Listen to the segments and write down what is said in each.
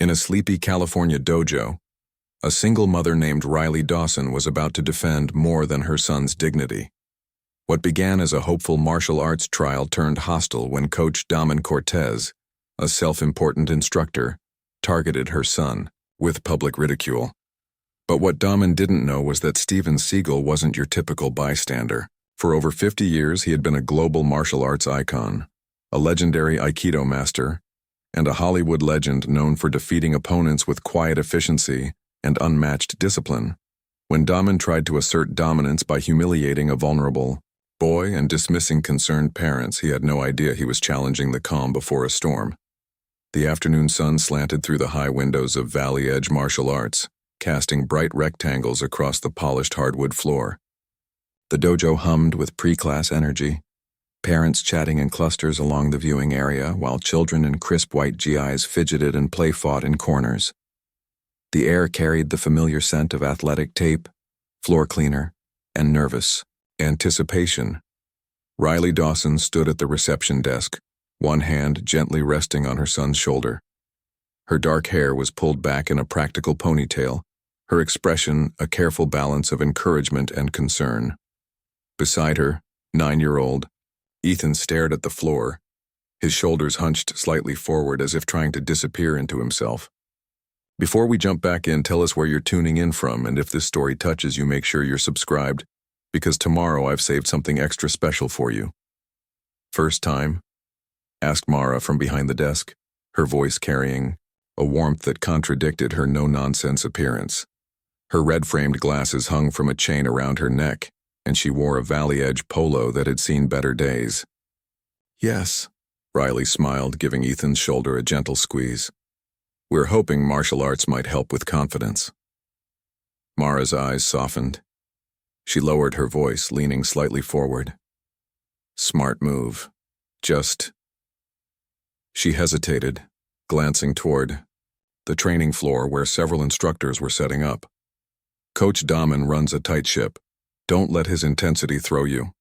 In a sleepy California dojo, a single mother named Riley Dawson was about to defend more than her son's dignity. What began as a hopeful martial arts trial turned hostile when Coach Damen Cortez, a self-important instructor, targeted her son with public ridicule. But what Damen didn't know was that Steven Seagal wasn't your typical bystander. For over 50 years, he had been a global martial arts icon, a legendary aikido master, and a Hollywood legend known for defeating opponents with quiet efficiency and unmatched discipline. When Damen tried to assert dominance by humiliating a vulnerable boy and dismissing concerned parents, he had no idea he was challenging the calm before a storm. The afternoon sun slanted through the high windows of Valley Edge Martial Arts, casting bright rectangles across the polished hardwood floor. The dojo hummed with pre-class energy, parents chatting in clusters along the viewing area while children in crisp white GIs fidgeted and play-fought in corners. The air carried the familiar scent of athletic tape, floor cleaner, and nervous anticipation. Riley Dawson stood at the reception desk, one hand gently resting on her son's shoulder. Her dark hair was pulled back in a practical ponytail, her expression a careful balance of encouragement and concern. Beside her, 9-year-old, Ethan stared at the floor, his shoulders hunched slightly forward as if trying to disappear into himself. Before we jump back in, tell us where you're tuning in from, and if this story touches you, make sure you're subscribed, because tomorrow I've saved something extra special for you. First time? Asked Mara from behind the desk, her voice carrying a warmth that contradicted her no-nonsense appearance. Her red-framed glasses hung from a chain around her neck, and she wore a Valley Edge polo that had seen better days. Yes, Riley smiled, giving Ethan's shoulder a gentle squeeze. We're hoping martial arts might help with confidence. Mara's eyes softened. She lowered her voice, leaning slightly forward. Smart move. She hesitated, glancing toward the training floor where several instructors were setting up. Coach Damen runs a tight ship. Don't let his intensity throw you.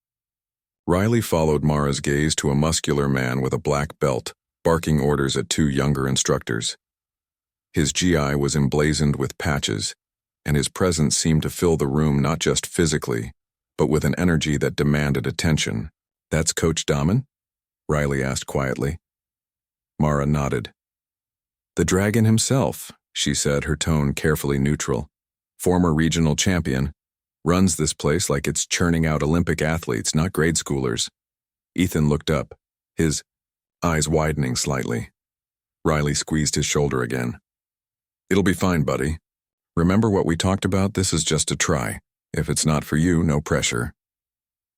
Riley followed Mara's gaze to a muscular man with a black belt, barking orders at 2 younger instructors. His GI was emblazoned with patches, and his presence seemed to fill the room not just physically, but with an energy that demanded attention. That's Coach Damen? Riley asked quietly. Mara nodded. The dragon himself, she said, her tone carefully neutral. Former regional champion. Runs this place like it's churning out Olympic athletes, not grade schoolers. Ethan looked up, his eyes widening slightly. Riley squeezed his shoulder again. It'll be fine, buddy. Remember what we talked about? This is just a try. If it's not for you, no pressure.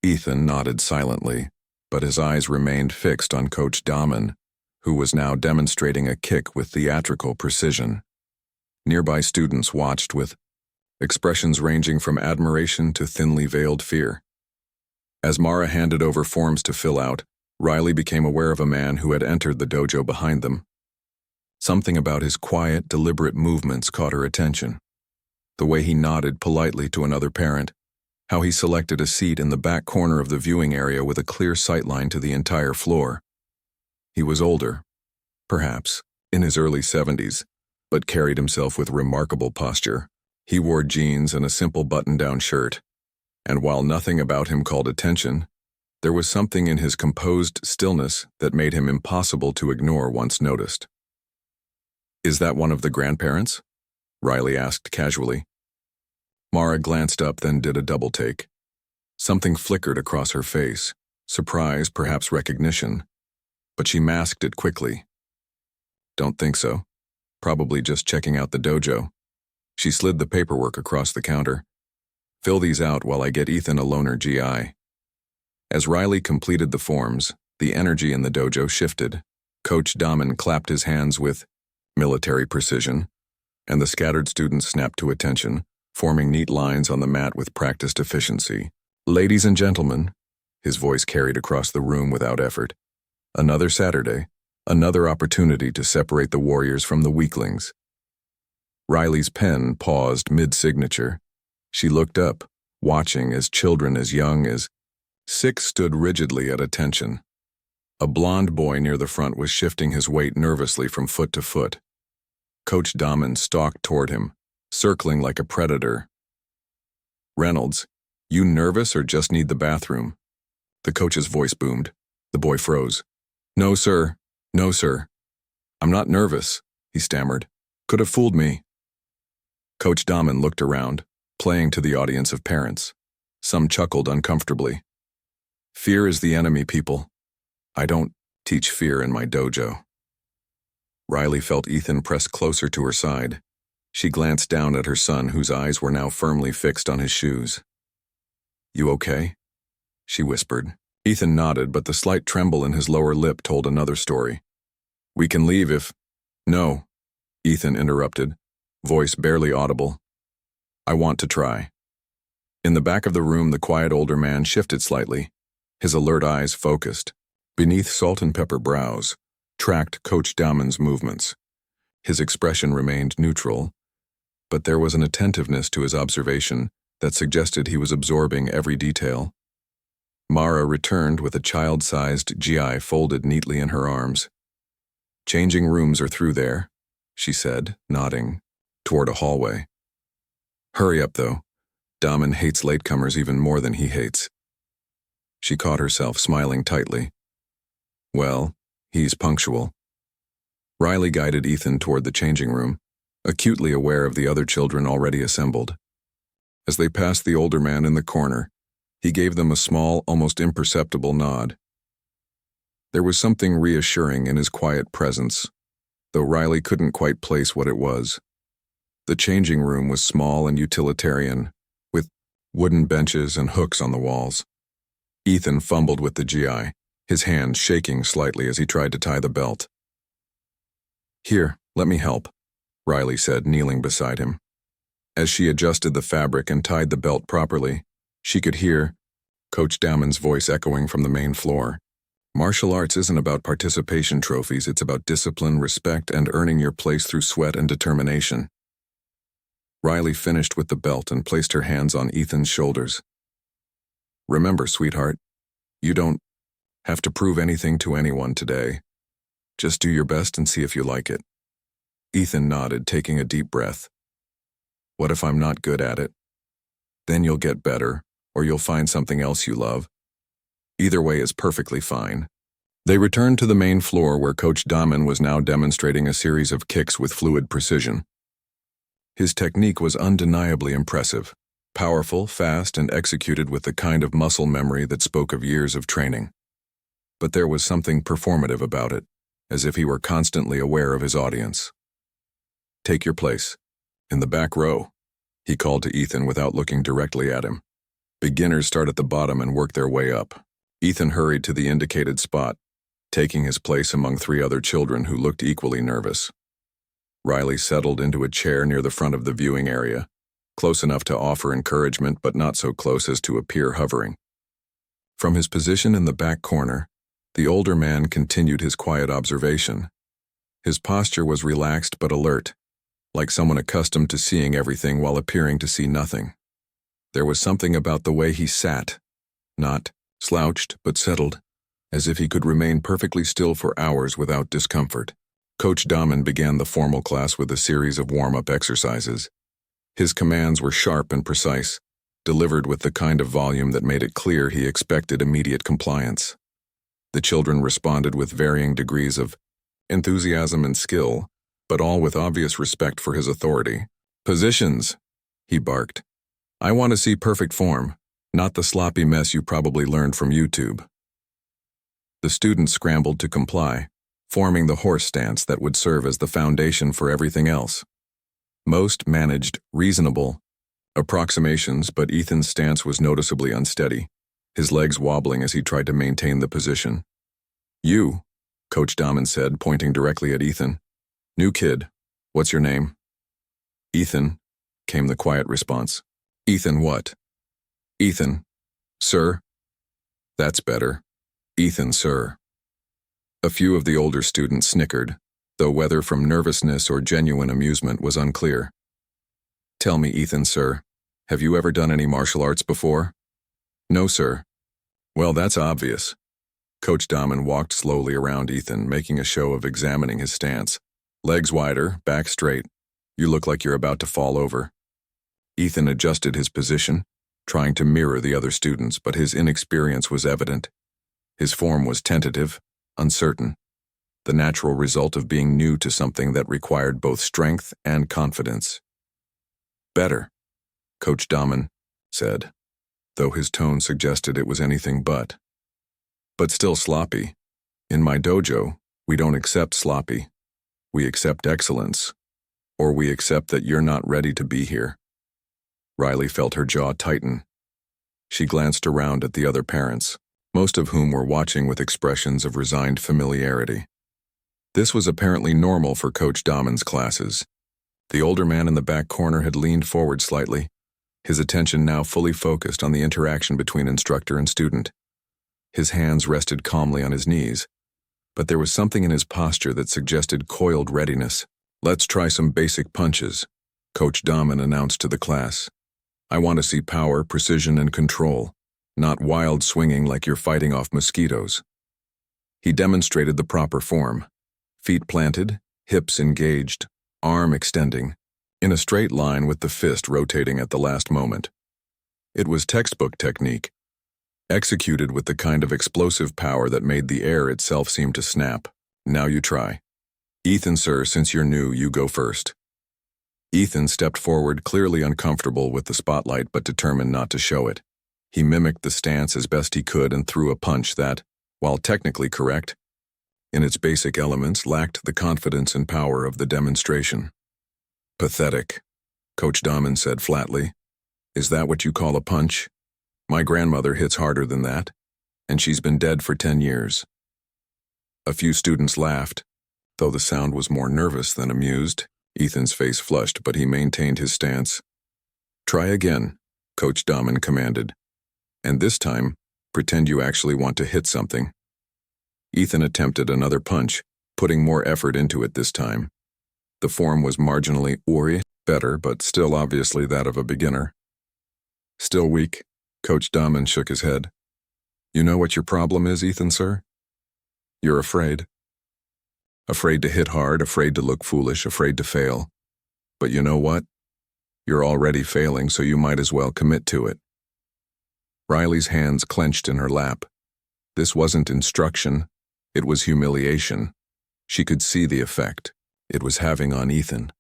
Ethan nodded silently, but his eyes remained fixed on Coach Damen, who was now demonstrating a kick with theatrical precision. Nearby students watched with expressions ranging from admiration to thinly veiled fear. As Mara handed over forms to fill out, Riley became aware of a man who had entered the dojo behind them. Something about his quiet, deliberate movements caught her attention. The way he nodded politely to another parent, how he selected a seat in the back corner of the viewing area with a clear sightline to the entire floor. He was older, perhaps in his early 70s, but carried himself with remarkable posture. He wore jeans and a simple button-down shirt, and while nothing about him called attention, there was something in his composed stillness that made him impossible to ignore once noticed. Is that one of the grandparents? Riley asked casually. Mara glanced up, then did a double-take. Something flickered across her face, surprise, perhaps recognition, but she masked it quickly. Don't think so. Probably just checking out the dojo. She slid the paperwork across the counter. Fill these out while I get Ethan a loaner GI. As Riley completed the forms, the energy in the dojo shifted. Coach Damen clapped his hands with military precision, and the scattered students snapped to attention, forming neat lines on the mat with practiced efficiency. Ladies and gentlemen, his voice carried across the room without effort. Another Saturday, another opportunity to separate the warriors from the weaklings. Riley's pen paused mid-signature. She looked up, watching as children as young as 6 stood rigidly at attention. A blond boy near the front was shifting his weight nervously from foot to foot. Coach Damen stalked toward him, circling like a predator. "Reynolds, you nervous or just need the bathroom?" The coach's voice boomed. The boy froze. "No, sir. No, sir. I'm not nervous," he stammered. "Could have fooled me." Coach Damen looked around, playing to the audience of parents. Some chuckled uncomfortably. "Fear is the enemy, people. I don't teach fear in my dojo." Riley felt Ethan press closer to her side. She glanced down at her son, whose eyes were now firmly fixed on his shoes. "You okay?" she whispered. Ethan nodded, but the slight tremble in his lower lip told another story. "We can leave if—" "No," Ethan interrupted, voice barely audible. "I want to try." In the back of the room, the quiet older man shifted slightly, his alert eyes focused. Beneath salt and pepper brows, tracked Coach Damen's movements. His expression remained neutral, but there was an attentiveness to his observation that suggested he was absorbing every detail. Mara returned with a child-sized GI folded neatly in her arms. "Changing rooms are through there," she said, nodding, toward a hallway. "Hurry up, though. Damen hates latecomers even more than he hates." She caught herself smiling tightly. "Well, he's punctual." Riley guided Ethan toward the changing room, acutely aware of the other children already assembled. As they passed the older man in the corner, he gave them a small, almost imperceptible nod. There was something reassuring in his quiet presence, though Riley couldn't quite place what it was. The changing room was small and utilitarian, with wooden benches and hooks on the walls. Ethan fumbled with the GI, his hand shaking slightly as he tried to tie the belt. "Here, let me help," Riley said, kneeling beside him. As she adjusted the fabric and tied the belt properly, she could hear Coach Damen's voice echoing from the main floor. "Martial arts isn't about participation trophies, it's about discipline, respect, and earning your place through sweat and determination." Riley finished with the belt and placed her hands on Ethan's shoulders. "Remember, sweetheart, you don't have to prove anything to anyone today. Just do your best and see if you like it." Ethan nodded, taking a deep breath. "What if I'm not good at it?" "Then you'll get better, or you'll find something else you love. Either way is perfectly fine." They returned to the main floor where Coach Damen was now demonstrating a series of kicks with fluid precision. His technique was undeniably impressive, powerful, fast, and executed with the kind of muscle memory that spoke of years of training. But there was something performative about it, as if he were constantly aware of his audience. "Take your place. In the back row," he called to Ethan without looking directly at him. "Beginners start at the bottom and work their way up." Ethan hurried to the indicated spot, taking his place among 3 other children who looked equally nervous. Riley settled into a chair near the front of the viewing area, close enough to offer encouragement but not so close as to appear hovering. From his position in the back corner, the older man continued his quiet observation. His posture was relaxed but alert, like someone accustomed to seeing everything while appearing to see nothing. There was something about the way he sat, not slouched but settled, as if he could remain perfectly still for hours without discomfort. Coach Damen began the formal class with a series of warm-up exercises. His commands were sharp and precise, delivered with the kind of volume that made it clear he expected immediate compliance. The children responded with varying degrees of enthusiasm and skill, but all with obvious respect for his authority. "Positions," he barked. "I want to see perfect form, not the sloppy mess you probably learned from YouTube." The students scrambled to comply, forming the horse stance that would serve as the foundation for everything else. Most managed reasonable approximations, but Ethan's stance was noticeably unsteady, his legs wobbling as he tried to maintain the position. "You," Coach Damen said, pointing directly at Ethan. "New kid, what's your name?" "Ethan," came the quiet response. "Ethan what?" "Ethan. Sir." "That's better. Ethan, sir." A few of the older students snickered, though whether from nervousness or genuine amusement was unclear. "Tell me, Ethan, sir, have you ever done any martial arts before?" "No, sir." "Well, that's obvious." Coach Damen walked slowly around Ethan, making a show of examining his stance, Legs wider, back straight. You look like you're about to fall over. Ethan adjusted his position, trying to mirror the other students, but his inexperience was evident. His form was tentative, uncertain, the natural result of being new to something that required both strength and confidence. "Better," Coach Damen said, though his tone suggested it was anything but. "But still sloppy. In my dojo, we don't accept sloppy. We accept excellence. Or we accept that you're not ready to be here." Riley felt her jaw tighten. She glanced around at the other parents, most of whom were watching with expressions of resigned familiarity. This was apparently normal for Coach Damen's classes. The older man in the back corner had leaned forward slightly, his attention now fully focused on the interaction between instructor and student. His hands rested calmly on his knees, but there was something in his posture that suggested coiled readiness. "Let's try some basic punches," Coach Damen announced to the class. "I want to see power, precision, and control, not wild swinging like you're fighting off mosquitoes." He demonstrated the proper form. Feet planted, hips engaged, arm extending, in a straight line with the fist rotating at the last moment. It was textbook technique, executed with the kind of explosive power that made the air itself seem to snap. "Now you try. Ethan, sir, since you're new, you go first." Ethan stepped forward, clearly uncomfortable with the spotlight but determined not to show it. He mimicked the stance as best he could and threw a punch that, while technically correct, in its basic elements lacked the confidence and power of the demonstration. "Pathetic," Coach Damen said flatly. "Is that what you call a punch? My grandmother hits harder than that, and she's been dead for 10 years. A few students laughed, though the sound was more nervous than amused. Ethan's face flushed, but he maintained his stance. "Try again," Coach Damen commanded. "And this time, pretend you actually want to hit something." Ethan attempted another punch, putting more effort into it this time. The form was marginally better, but still obviously that of a beginner. "Still weak," Coach Damen shook his head. "You know what your problem is, Ethan, sir? You're afraid. Afraid to hit hard, afraid to look foolish, afraid to fail. But you know what? You're already failing, so you might as well commit to it." Riley's hands clenched in her lap. This wasn't instruction, it was humiliation. She could see the effect it was having on Ethan.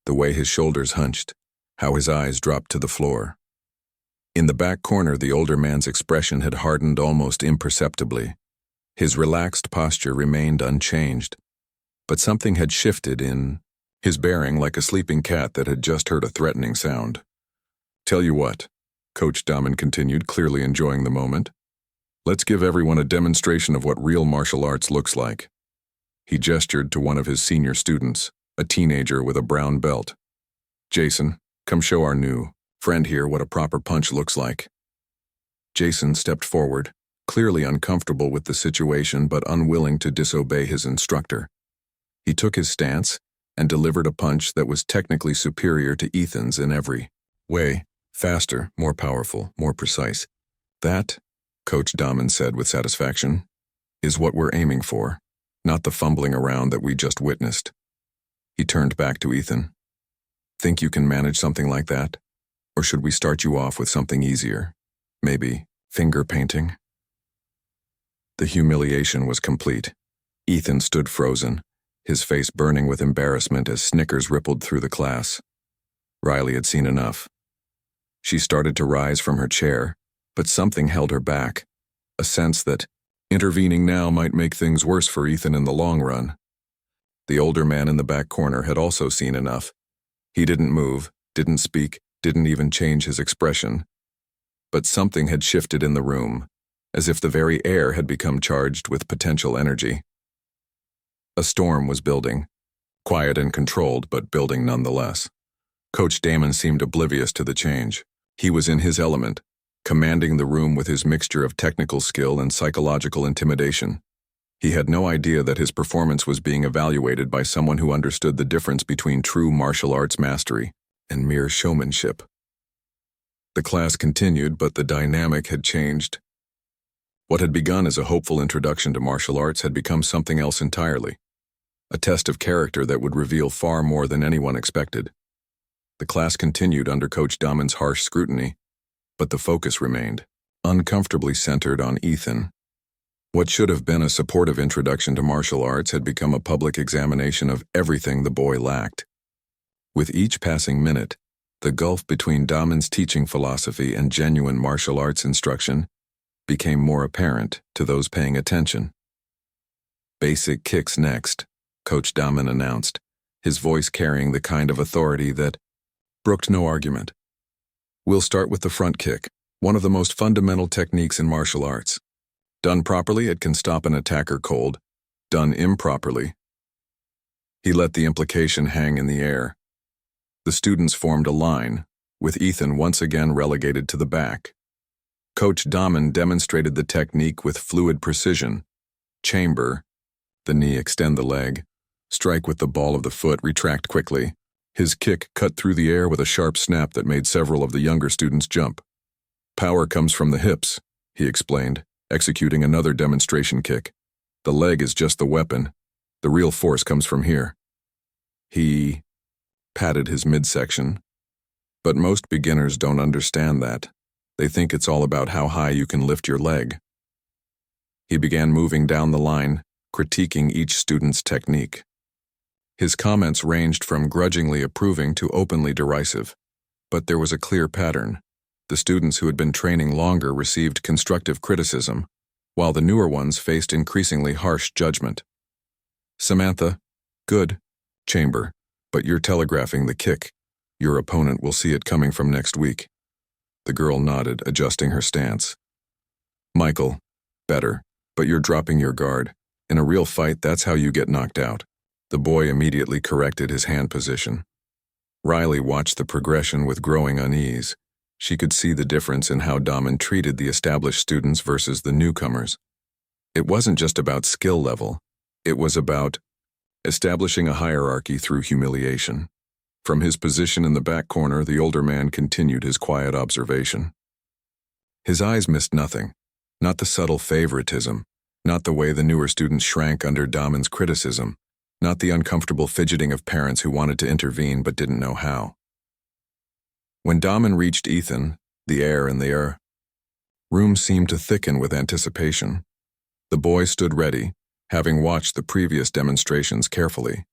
The way his shoulders hunched, how his eyes dropped to the floor. In the back corner, the older man's expression had hardened almost imperceptibly. His relaxed posture remained unchanged, but something had shifted in his bearing, like a sleeping cat that had just heard a threatening sound. "Tell you what," Coach Damen continued, clearly enjoying the moment. "Let's give everyone a demonstration of what real martial arts looks like." He gestured to one of his senior students, a teenager with a brown belt. "Jason, come show our new friend here what a proper punch looks like." Jason stepped forward, clearly uncomfortable with the situation but unwilling to disobey his instructor. He took his stance and delivered a punch that was technically superior to Ethan's in every way: faster, more powerful, more precise. "That," Coach Damen said with satisfaction, "is what we're aiming for, not the fumbling around that we just witnessed." He turned back to Ethan. "Think you can manage something like that? Or should we start you off with something easier? Maybe finger painting?" The humiliation was complete. Ethan stood frozen, his face burning with embarrassment as snickers rippled through the class. Riley had seen enough. She started to rise from her chair, but something held her back, a sense that intervening now might make things worse for Ethan in the long run. The older man in the back corner had also seen enough. He didn't move, didn't speak, didn't even change his expression. But something had shifted in the room, as if the very air had become charged with potential energy. A storm was building, quiet and controlled, but building nonetheless. Coach Damen seemed oblivious to the change. He was in his element, commanding the room with his mixture of technical skill and psychological intimidation. He had no idea that his performance was being evaluated by someone who understood the difference between true martial arts mastery and mere showmanship. The class continued, but the dynamic had changed. What had begun as a hopeful introduction to martial arts had become something else entirely. a test of character that would reveal far more than anyone expected. The class continued under Coach Damen's harsh scrutiny, but the focus remained, uncomfortably centered on Ethan. What should have been a supportive introduction to martial arts had become a public examination of everything the boy lacked. With each passing minute, the gulf between Damen's teaching philosophy and genuine martial arts instruction became more apparent to those paying attention. "Basic kicks next," Coach Damen announced, his voice carrying the kind of authority that brooked no argument. "We'll start with the front kick, one of the most fundamental techniques in martial arts. Done properly, it can stop an attacker cold. Done improperly." He let the implication hang in the air. The students formed a line, with Ethan once again relegated to the back. Coach Damen demonstrated the technique with fluid precision. Chamber, the knee, extend the leg, strike with the ball of the foot, retract quickly. His kick cut through the air with a sharp snap that made several of the younger students jump. "Power comes from the hips," he explained, executing another demonstration kick. "The leg is just the weapon. The real force comes from here." He patted his midsection. But most beginners don't understand that. They think it's all about how high you can lift your leg. He began moving down the line, critiquing each student's technique. His comments ranged from grudgingly approving to openly derisive, but there was a clear pattern. The students who had been training longer received constructive criticism, while the newer ones faced increasingly harsh judgment. "Samantha, good. Chamber, but you're telegraphing the kick. Your opponent will see it coming from next week." The girl nodded, adjusting her stance. "Michael, better, but you're dropping your guard. In a real fight, that's how you get knocked out." The boy immediately corrected his hand position. Riley watched the progression with growing unease. She could see the difference in how Damen treated the established students versus the newcomers. It wasn't just about skill level. It was about establishing a hierarchy through humiliation. From his position in the back corner, the older man continued his quiet observation. His eyes missed nothing, not the subtle favoritism, not the way the newer students shrank under Damen's criticism, not the uncomfortable fidgeting of parents who wanted to intervene but didn't know how. When Damen reached Ethan, the air in the room seemed to thicken with anticipation. The boy stood ready, having watched the previous demonstrations carefully.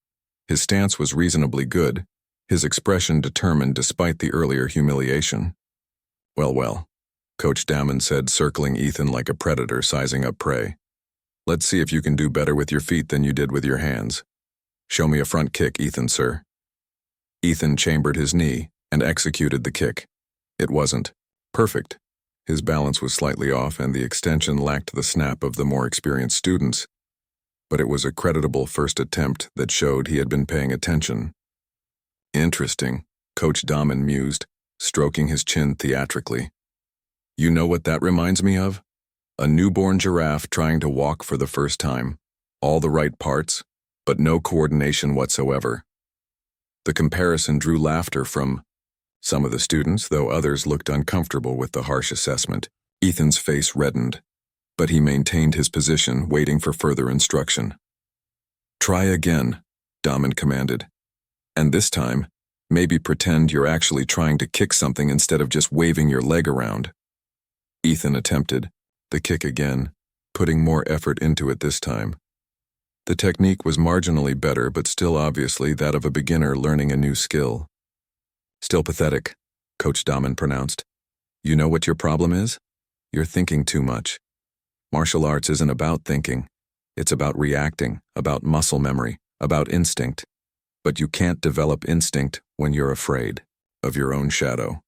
His stance was reasonably good, his expression determined despite the earlier humiliation. Well, Coach Damen said, circling Ethan like a predator sizing up prey. "Let's see if you can do better with your feet than you did with your hands. Show me a front kick, Ethan, sir." Ethan chambered his knee and executed the kick. It wasn't perfect. His balance was slightly off and the extension lacked the snap of the more experienced students, but it was a creditable first attempt that showed he had been paying attention. "Interesting," Coach Damen mused, stroking his chin theatrically. "You know what that reminds me of? A newborn giraffe trying to walk for the first time. All the right parts, but no coordination whatsoever." The comparison drew laughter from some of the students, though others looked uncomfortable with the harsh assessment. Ethan's face reddened, but he maintained his position, waiting for further instruction. "Try again," Damen commanded. "And this time, maybe pretend you're actually trying to kick something instead of just waving your leg around." Ethan attempted the kick again, putting more effort into it this time. The technique was marginally better, but still obviously that of a beginner learning a new skill. "Still pathetic," Coach Damen pronounced. "You know what your problem is? You're thinking too much. Martial arts isn't about thinking. It's about reacting, about muscle memory, about instinct. But you can't develop instinct when you're afraid of your own shadow."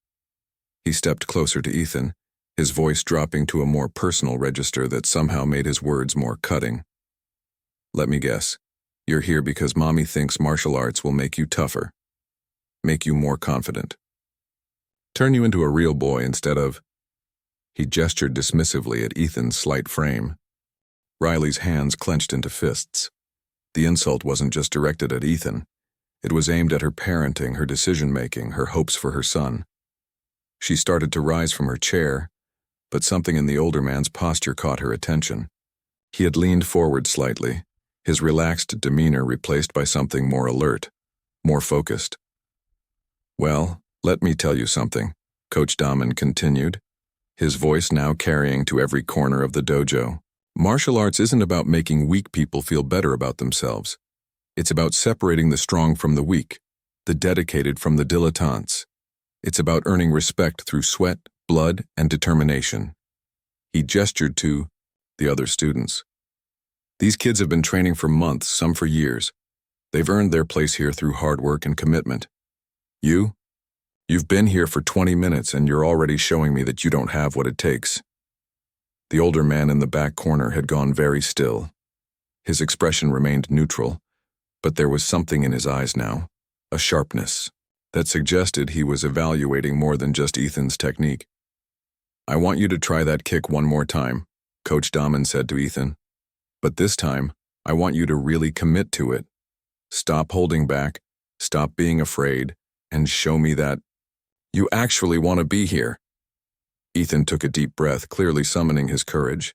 He stepped closer to Ethan, his voice dropping to a more personal register that somehow made his words more cutting. "Let me guess. You're here because mommy thinks martial arts will make you tougher, make you more confident, turn you into a real boy instead of—" He gestured dismissively at Ethan's slight frame. Riley's hands clenched into fists. The insult wasn't just directed at Ethan. It was aimed at her parenting, her decision-making, her hopes for her son. She started to rise from her chair, but something in the older man's posture caught her attention. He had leaned forward slightly, his relaxed demeanor replaced by something more alert, more focused. "Well, let me tell you something," Coach Damen continued, his voice now carrying to every corner of the dojo. "Martial arts isn't about making weak people feel better about themselves. It's about separating the strong from the weak, the dedicated from the dilettantes. It's about earning respect through sweat, blood, and determination." He gestured to the other students. "These kids have been training for months, some for years. They've earned their place here through hard work and commitment. You've been here for 20 minutes and you're already showing me that you don't have what it takes." The older man in the back corner had gone very still. His expression remained neutral, but there was something in his eyes now, a sharpness, that suggested he was evaluating more than just Ethan's technique. "I want you to try that kick one more time," Coach Damen said to Ethan. "But this time, I want you to really commit to it. Stop holding back, stop being afraid, and show me that you actually want to be here." Ethan took a deep breath, clearly summoning his courage.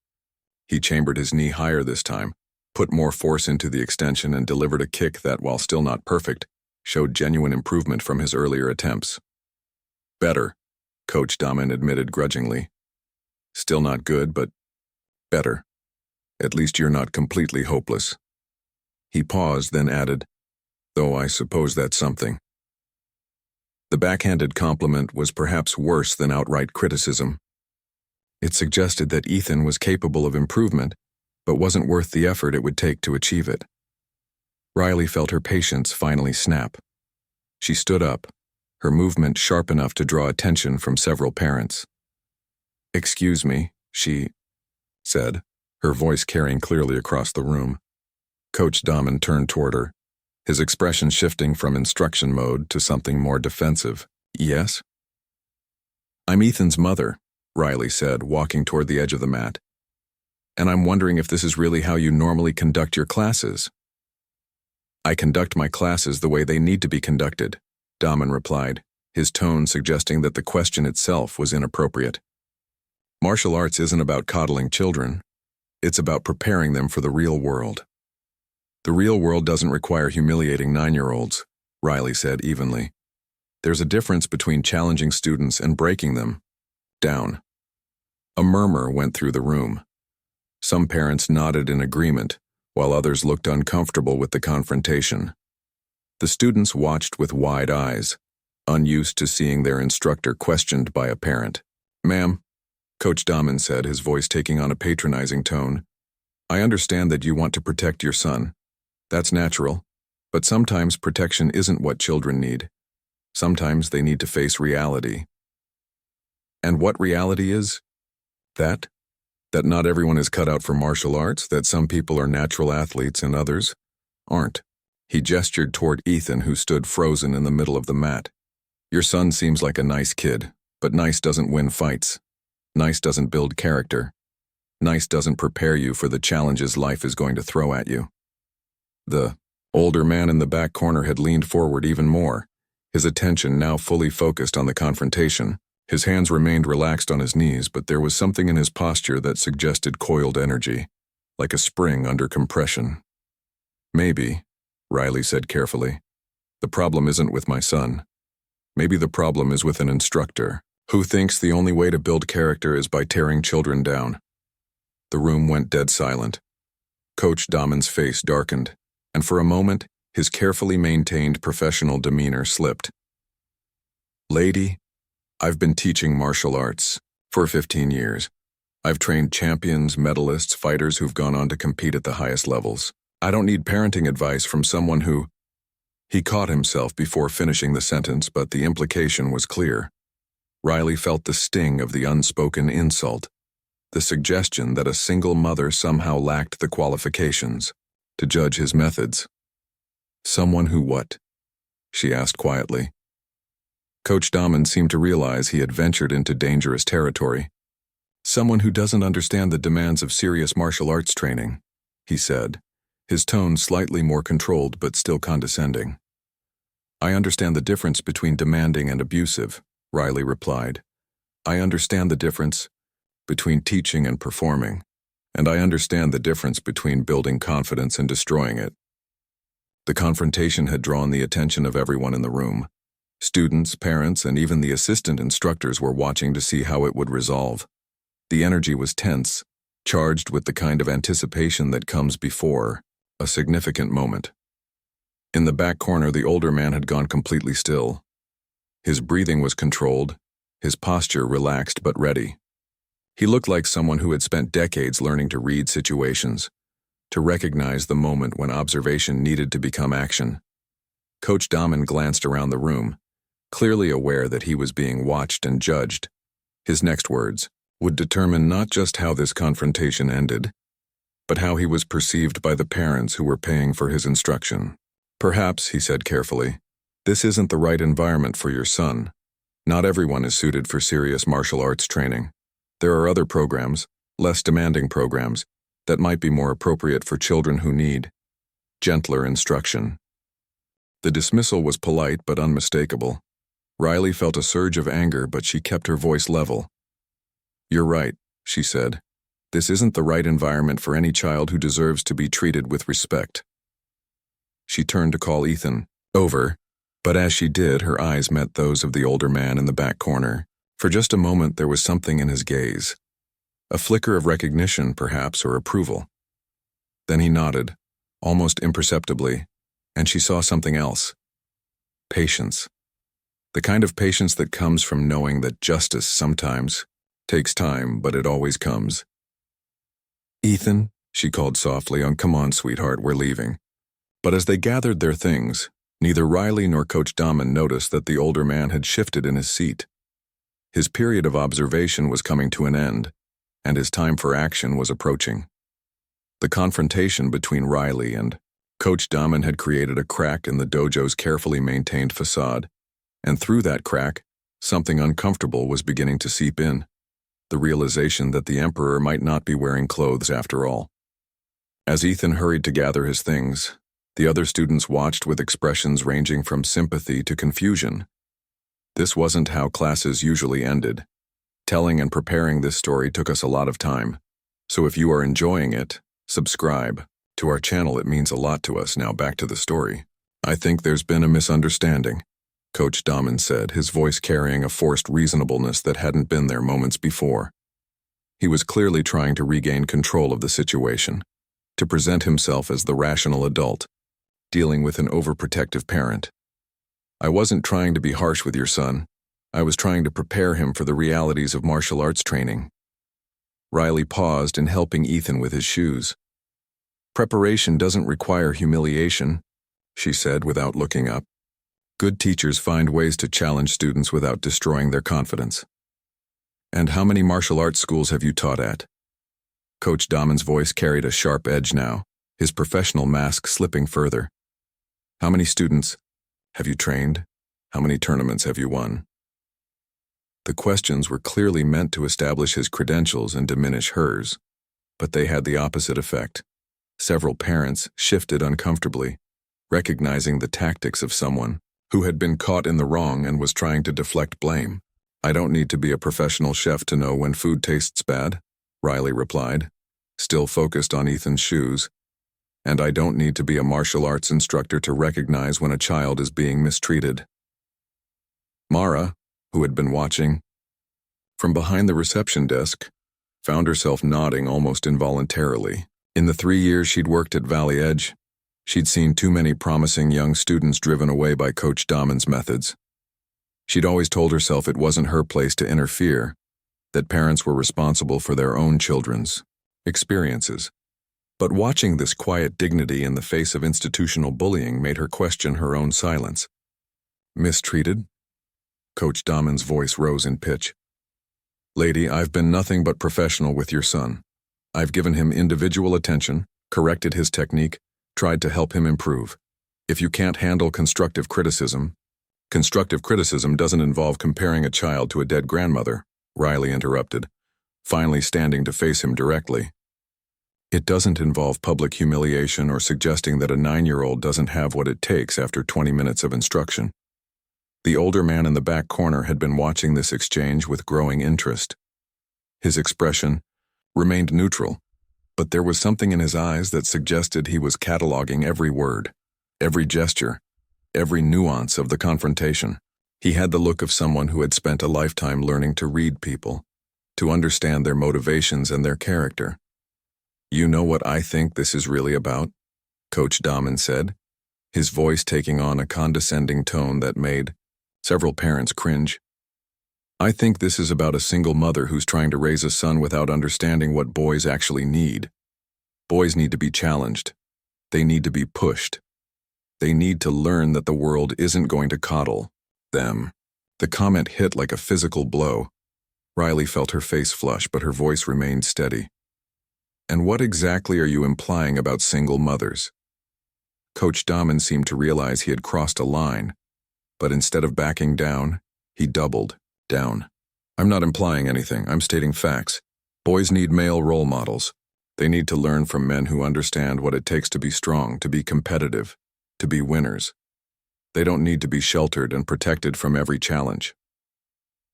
He chambered his knee higher this time, put more force into the extension, and delivered a kick that, while still not perfect, showed genuine improvement from his earlier attempts. "Better," Coach Damen admitted grudgingly. "Still not good, but better. At least you're not completely hopeless." He paused, then added, "Though I suppose that's something." The backhanded compliment was perhaps worse than outright criticism. It suggested that Ethan was capable of improvement, but wasn't worth the effort it would take to achieve it. Riley felt her patience finally snap. She stood up, her movement sharp enough to draw attention from several parents. "Excuse me," she said, her voice carrying clearly across the room. Coach Damen turned toward her, his expression shifting from instruction mode to something more defensive. "Yes?" "I'm Ethan's mother," Riley said, walking toward the edge of the mat. "And I'm wondering if this is really how you normally conduct your classes." "I conduct my classes the way they need to be conducted," Damen replied, his tone suggesting that the question itself was inappropriate. "Martial arts isn't about coddling children. It's about preparing them for the real world." "The real world doesn't require humiliating 9-year-olds, Riley said evenly. "There's a difference between challenging students and breaking them down." A murmur went through the room. Some parents nodded in agreement, while others looked uncomfortable with the confrontation. The students watched with wide eyes, unused to seeing their instructor questioned by a parent. "Ma'am," Coach Damen said, his voice taking on a patronizing tone, "I understand that you want to protect your son. That's natural, but sometimes protection isn't what children need. Sometimes they need to face reality." "And what reality is?" That not everyone is cut out for martial arts, that some people are natural athletes and others aren't." He gestured toward Ethan, who stood frozen in the middle of the mat. "Your son seems like a nice kid, but nice doesn't win fights. Nice doesn't build character. Nice doesn't prepare you for the challenges life is going to throw at you." The older man in the back corner had leaned forward even more, his attention now fully focused on the confrontation. His hands remained relaxed on his knees, but there was something in his posture that suggested coiled energy, like a spring under compression. "Maybe," Riley said carefully, "the problem isn't with my son. Maybe the problem is with an instructor who thinks the only way to build character is by tearing children down." The room went dead silent. Coach Damen's face darkened, and for a moment, his carefully maintained professional demeanor slipped. "Lady, I've been teaching martial arts for 15 years. I've trained champions, medalists, fighters who've gone on to compete at the highest levels. I don't need parenting advice from someone who—" He caught himself before finishing the sentence, but the implication was clear. Riley felt the sting of the unspoken insult, the suggestion that a single mother somehow lacked the qualifications to judge his methods. "Someone who what?" she asked quietly. Coach Damen seemed to realize he had ventured into dangerous territory. "Someone who doesn't understand the demands of serious martial arts training," he said, his tone slightly more controlled but still condescending. "I understand the difference between demanding and abusive," Riley replied. "I understand the difference between teaching and performing. and I understand the difference between building confidence and destroying it. The confrontation had drawn the attention of everyone in the room. Students, parents, and even the assistant instructors were watching to see how it would resolve. The energy was tense, charged with the kind of anticipation that comes before a significant moment. In the back corner, the older man had gone completely still. His breathing was controlled, his posture relaxed but ready. He looked like someone who had spent decades learning to read situations, to recognize the moment when observation needed to become action. Coach Damen glanced around the room, clearly aware that he was being watched and judged. His next words would determine not just how this confrontation ended, but how he was perceived by the parents who were paying for his instruction. "Perhaps," he said carefully, "this isn't the right environment for your son. Not everyone is suited for serious martial arts training. There are other programs, less demanding programs, that might be more appropriate for children who need gentler instruction." The dismissal was polite but unmistakable. Riley felt a surge of anger, but she kept her voice level. "You're right," she said. "This isn't the right environment for any child who deserves to be treated with respect." She turned to call Ethan over, but as she did, her eyes met those of the older man in the back corner. For just a moment, there was something in his gaze. A flicker of recognition, perhaps, or approval. Then he nodded, almost imperceptibly, and she saw something else. Patience. The kind of patience that comes from knowing that justice sometimes takes time, but it always comes. "Ethan," she called softly, "come on, sweetheart, we're leaving." But as they gathered their things, neither Riley nor Coach Damen noticed that the older man had shifted in his seat. His period of observation was coming to an end, and his time for action was approaching. The confrontation between Riley and Coach Damen had created a crack in the dojo's carefully maintained facade, and through that crack, something uncomfortable was beginning to seep in, the realization that the emperor might not be wearing clothes after all. As Ethan hurried to gather his things, the other students watched with expressions ranging from sympathy to confusion. This wasn't how classes usually ended. Telling and preparing this story took us a lot of time, so if you are enjoying it, subscribe to our channel. It means a lot to us. Now back to the story. "I think there's been a misunderstanding," Coach Damen said, his voice carrying a forced reasonableness that hadn't been there moments before. He was clearly trying to regain control of the situation, to present himself as the rational adult, dealing with an overprotective parent. "I wasn't trying to be harsh with your son. I was trying to prepare him for the realities of martial arts training." Riley paused in helping Ethan with his shoes. "Preparation doesn't require humiliation," she said without looking up. "Good teachers find ways to challenge students without destroying their confidence." "And how many martial arts schools have you taught at?" Coach Damen's voice carried a sharp edge now, his professional mask slipping further. "How many students have you trained? How many tournaments have you won?" The questions were clearly meant to establish his credentials and diminish hers, but they had the opposite effect. Several parents shifted uncomfortably, recognizing the tactics of someone who had been caught in the wrong and was trying to deflect blame. "I don't need to be a professional chef to know when food tastes bad," Riley replied, still focused on Ethan's shoes. "And I don't need to be a martial arts instructor to recognize when a child is being mistreated." Mara, who had been watching from behind the reception desk, found herself nodding almost involuntarily. In the 3 years she'd worked at Valley Edge, she'd seen too many promising young students driven away by Coach Damen's methods. She'd always told herself it wasn't her place to interfere, that parents were responsible for their own children's experiences. But watching this quiet dignity in the face of institutional bullying made her question her own silence. "Mistreated?" Coach Damen's voice rose in pitch. "Lady, I've been nothing but professional with your son. I've given him individual attention, corrected his technique, tried to help him improve. If you can't handle constructive criticism doesn't involve comparing a child to a dead grandmother," Riley interrupted, finally standing to face him directly. "It doesn't involve public humiliation or suggesting that a 9-year-old doesn't have what it takes after 20 minutes of instruction." The older man in the back corner had been watching this exchange with growing interest. His expression remained neutral, But there was something in his eyes that suggested he was cataloging every word, every gesture, every nuance of the confrontation. He had the look of someone who had spent a lifetime learning to read people, to understand their motivations and their character. "You know what I think this is really about?" Coach Damen said, his voice taking on a condescending tone that made several parents cringe. "I think this is about a single mother who's trying to raise a son without understanding what boys actually need. Boys need to be challenged. They need to be pushed. They need to learn that the world isn't going to coddle them." The comment hit like a physical blow. Riley felt her face flush, but her voice remained steady. "And what exactly are you implying about single mothers?" Coach Damen seemed to realize he had crossed a line, but instead of backing down, he doubled down. "I'm not implying anything, I'm stating facts. Boys need male role models. They need to learn from men who understand what it takes to be strong, to be competitive, to be winners. They don't need to be sheltered and protected from every challenge."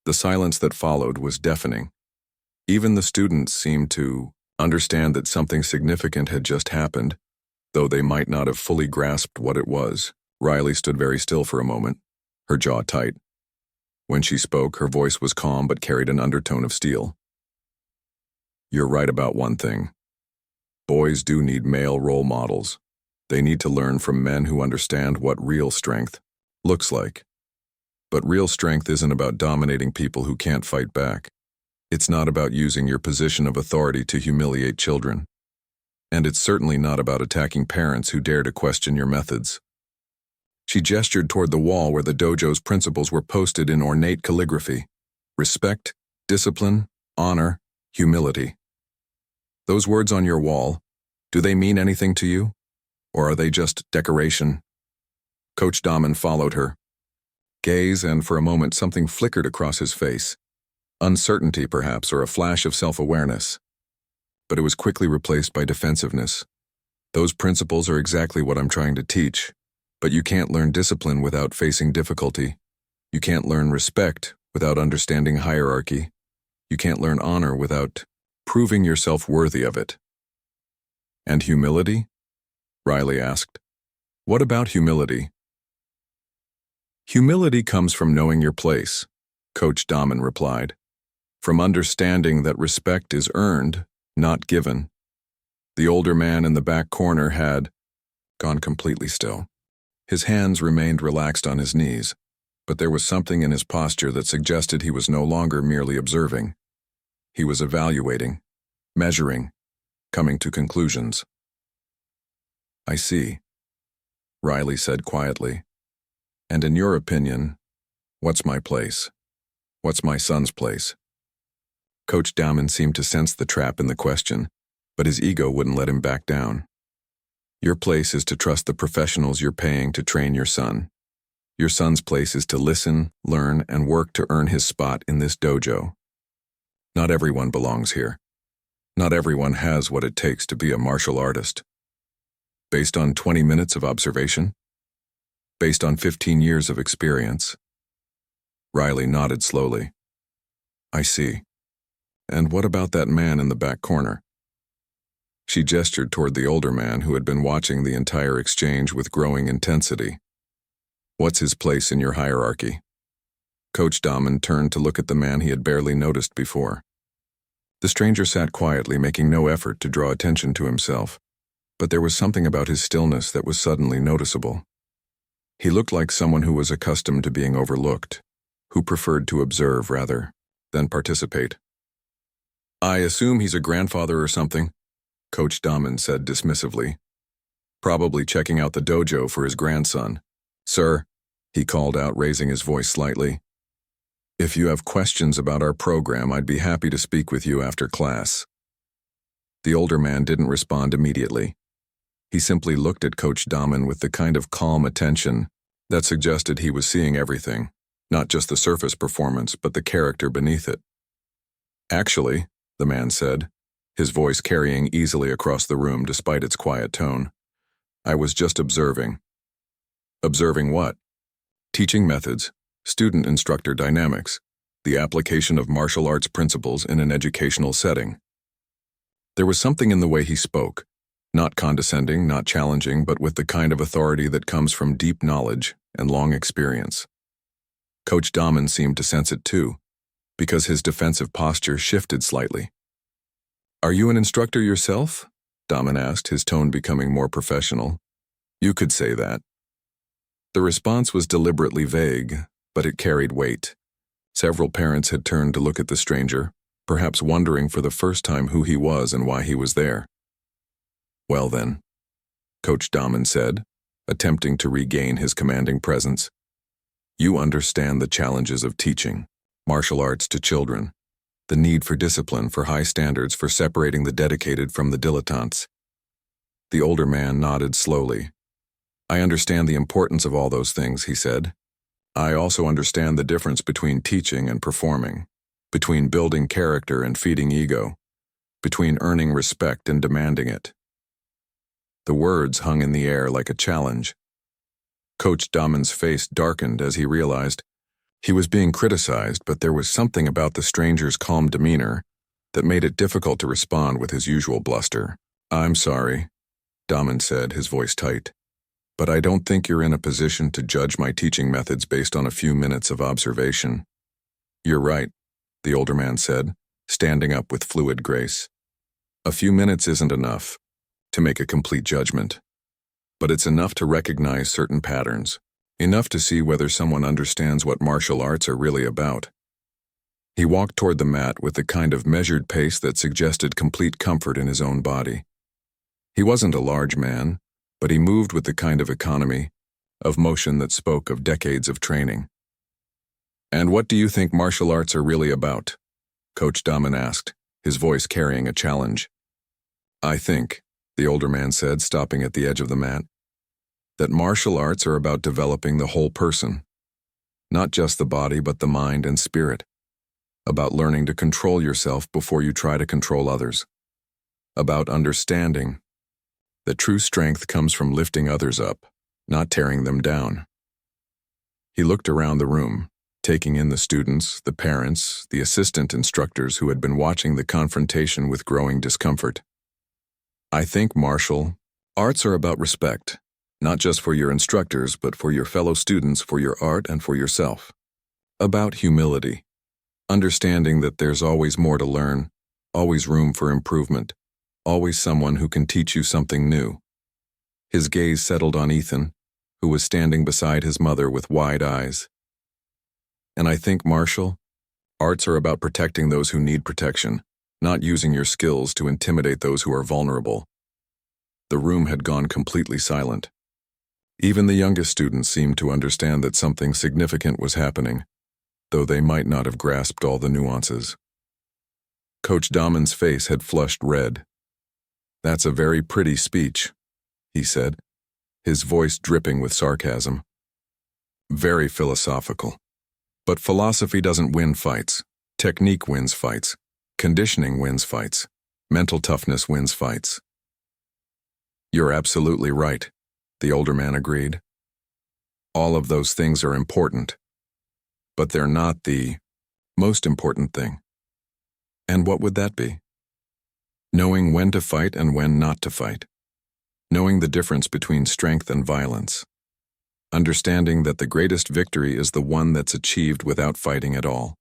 The silence that followed was deafening. Even the students seemed to understand that something significant had just happened, though they might not have fully grasped what it was. Riley stood very still for a moment, her jaw tight. When she spoke, her voice was calm but carried an undertone of steel. "You're right about one thing. Boys do need male role models. They need to learn from men who understand what real strength looks like. But real strength isn't about dominating people who can't fight back. It's not about using your position of authority to humiliate children. And it's certainly not about attacking parents who dare to question your methods." She gestured toward the wall where the dojo's principles were posted in ornate calligraphy: respect, discipline, honor, humility. "Those words on your wall, do they mean anything to you? Or are they just decoration?" Coach Damen followed her gaze, and for a moment something flickered across his face. Uncertainty, perhaps, or a flash of self-awareness. But it was quickly replaced by defensiveness. "Those principles are exactly what I'm trying to teach. But you can't learn discipline without facing difficulty. You can't learn respect without understanding hierarchy. You can't learn honor without proving yourself worthy of it." "And humility?" Riley asked. "What about humility?" "Humility comes from knowing your place," Coach Damen replied. "From understanding that respect is earned, not given." The older man in the back corner had gone completely still. His hands remained relaxed on his knees, but there was something in his posture that suggested he was no longer merely observing. He was evaluating, measuring, coming to conclusions. "I see," Riley said quietly. "And in your opinion, what's my place? What's my son's place?" Coach Damen seemed to sense the trap in the question, but his ego wouldn't let him back down. "Your place is to trust the professionals you're paying to train your son. Your son's place is to listen, learn, and work to earn his spot in this dojo. Not everyone belongs here. Not everyone has what it takes to be a martial artist." "Based on 20 minutes of observation? Based on 15 years of experience?" Riley nodded slowly. "I see. And what about that man in the back corner?" She gestured toward the older man who had been watching the entire exchange with growing intensity. "What's his place in your hierarchy?" Coach Damen turned to look at the man he had barely noticed before. The stranger sat quietly, making no effort to draw attention to himself, but there was something about his stillness that was suddenly noticeable. He looked like someone who was accustomed to being overlooked, who preferred to observe rather than participate. "I assume he's a grandfather or something," Coach Damen said dismissively. "Probably checking out the dojo for his grandson." "Sir," he called out, raising his voice slightly, "if you have questions about our program, I'd be happy to speak with you after class." The older man didn't respond immediately. He simply looked at Coach Damen with the kind of calm attention that suggested he was seeing everything, not just the surface performance, but the character beneath it. "Actually," the man said, his voice carrying easily across the room despite its quiet tone, "I was just observing." "Observing what?" "Teaching methods, student-instructor dynamics, the application of martial arts principles in an educational setting." There was something in the way he spoke, not condescending, not challenging, but with the kind of authority that comes from deep knowledge and long experience. Coach Damen seemed to sense it too, because his defensive posture shifted slightly. "Are you an instructor yourself?" Damen asked, his tone becoming more professional. "You could say that." The response was deliberately vague, but it carried weight. Several parents had turned to look at the stranger, perhaps wondering for the first time who he was and why he was there. "Well then," Coach Damen said, attempting to regain his commanding presence, "you understand the challenges of teaching martial arts to children, the need for discipline, for high standards, for separating the dedicated from the dilettantes." The older man nodded slowly. "I understand the importance of all those things," he said. "I also understand the difference between teaching and performing, between building character and feeding ego, between earning respect and demanding it." The words hung in the air like a challenge. Coach Damen's face darkened as he realized he was being criticized, but there was something about the stranger's calm demeanor that made it difficult to respond with his usual bluster. "I'm sorry," Damen said, his voice tight, "but I don't think you're in a position to judge my teaching methods based on a few minutes of observation." "You're right," the older man said, standing up with fluid grace. "A few minutes isn't enough to make a complete judgment, but it's enough to recognize certain patterns, enough to see whether someone understands what martial arts are really about." He walked toward the mat with the kind of measured pace that suggested complete comfort in his own body. He wasn't a large man, but he moved with the kind of economy, of motion that spoke of decades of training. "And what do you think martial arts are really about?" Coach Damen asked, his voice carrying a challenge. "I think," the older man said, stopping at the edge of the mat, "that martial arts are about developing the whole person. Not just the body, but the mind and spirit. About learning to control yourself before you try to control others. About understanding that true strength comes from lifting others up, not tearing them down." He looked around the room, taking in the students, the parents, the assistant instructors who had been watching the confrontation with growing discomfort. "I think martial arts are about respect, not just for your instructors, but for your fellow students, for your art, and for yourself. About humility, understanding that there's always more to learn, always room for improvement, always someone who can teach you something new." His gaze settled on Ethan, who was standing beside his mother with wide eyes. "And I think martial arts are about protecting those who need protection, not using your skills to intimidate those who are vulnerable." The room had gone completely silent. Even the youngest students seemed to understand that something significant was happening, though they might not have grasped all the nuances. Coach Damen's face had flushed red. "That's a very pretty speech," he said, his voice dripping with sarcasm. "Very philosophical. But philosophy doesn't win fights. Technique wins fights. Conditioning wins fights. Mental toughness wins fights." "You're absolutely right," the older man agreed. "All of those things are important, but they're not the most important thing." "And what would that be?" "Knowing when to fight and when not to fight. Knowing the difference between strength and violence. Understanding that the greatest victory is the one that's achieved without fighting at all."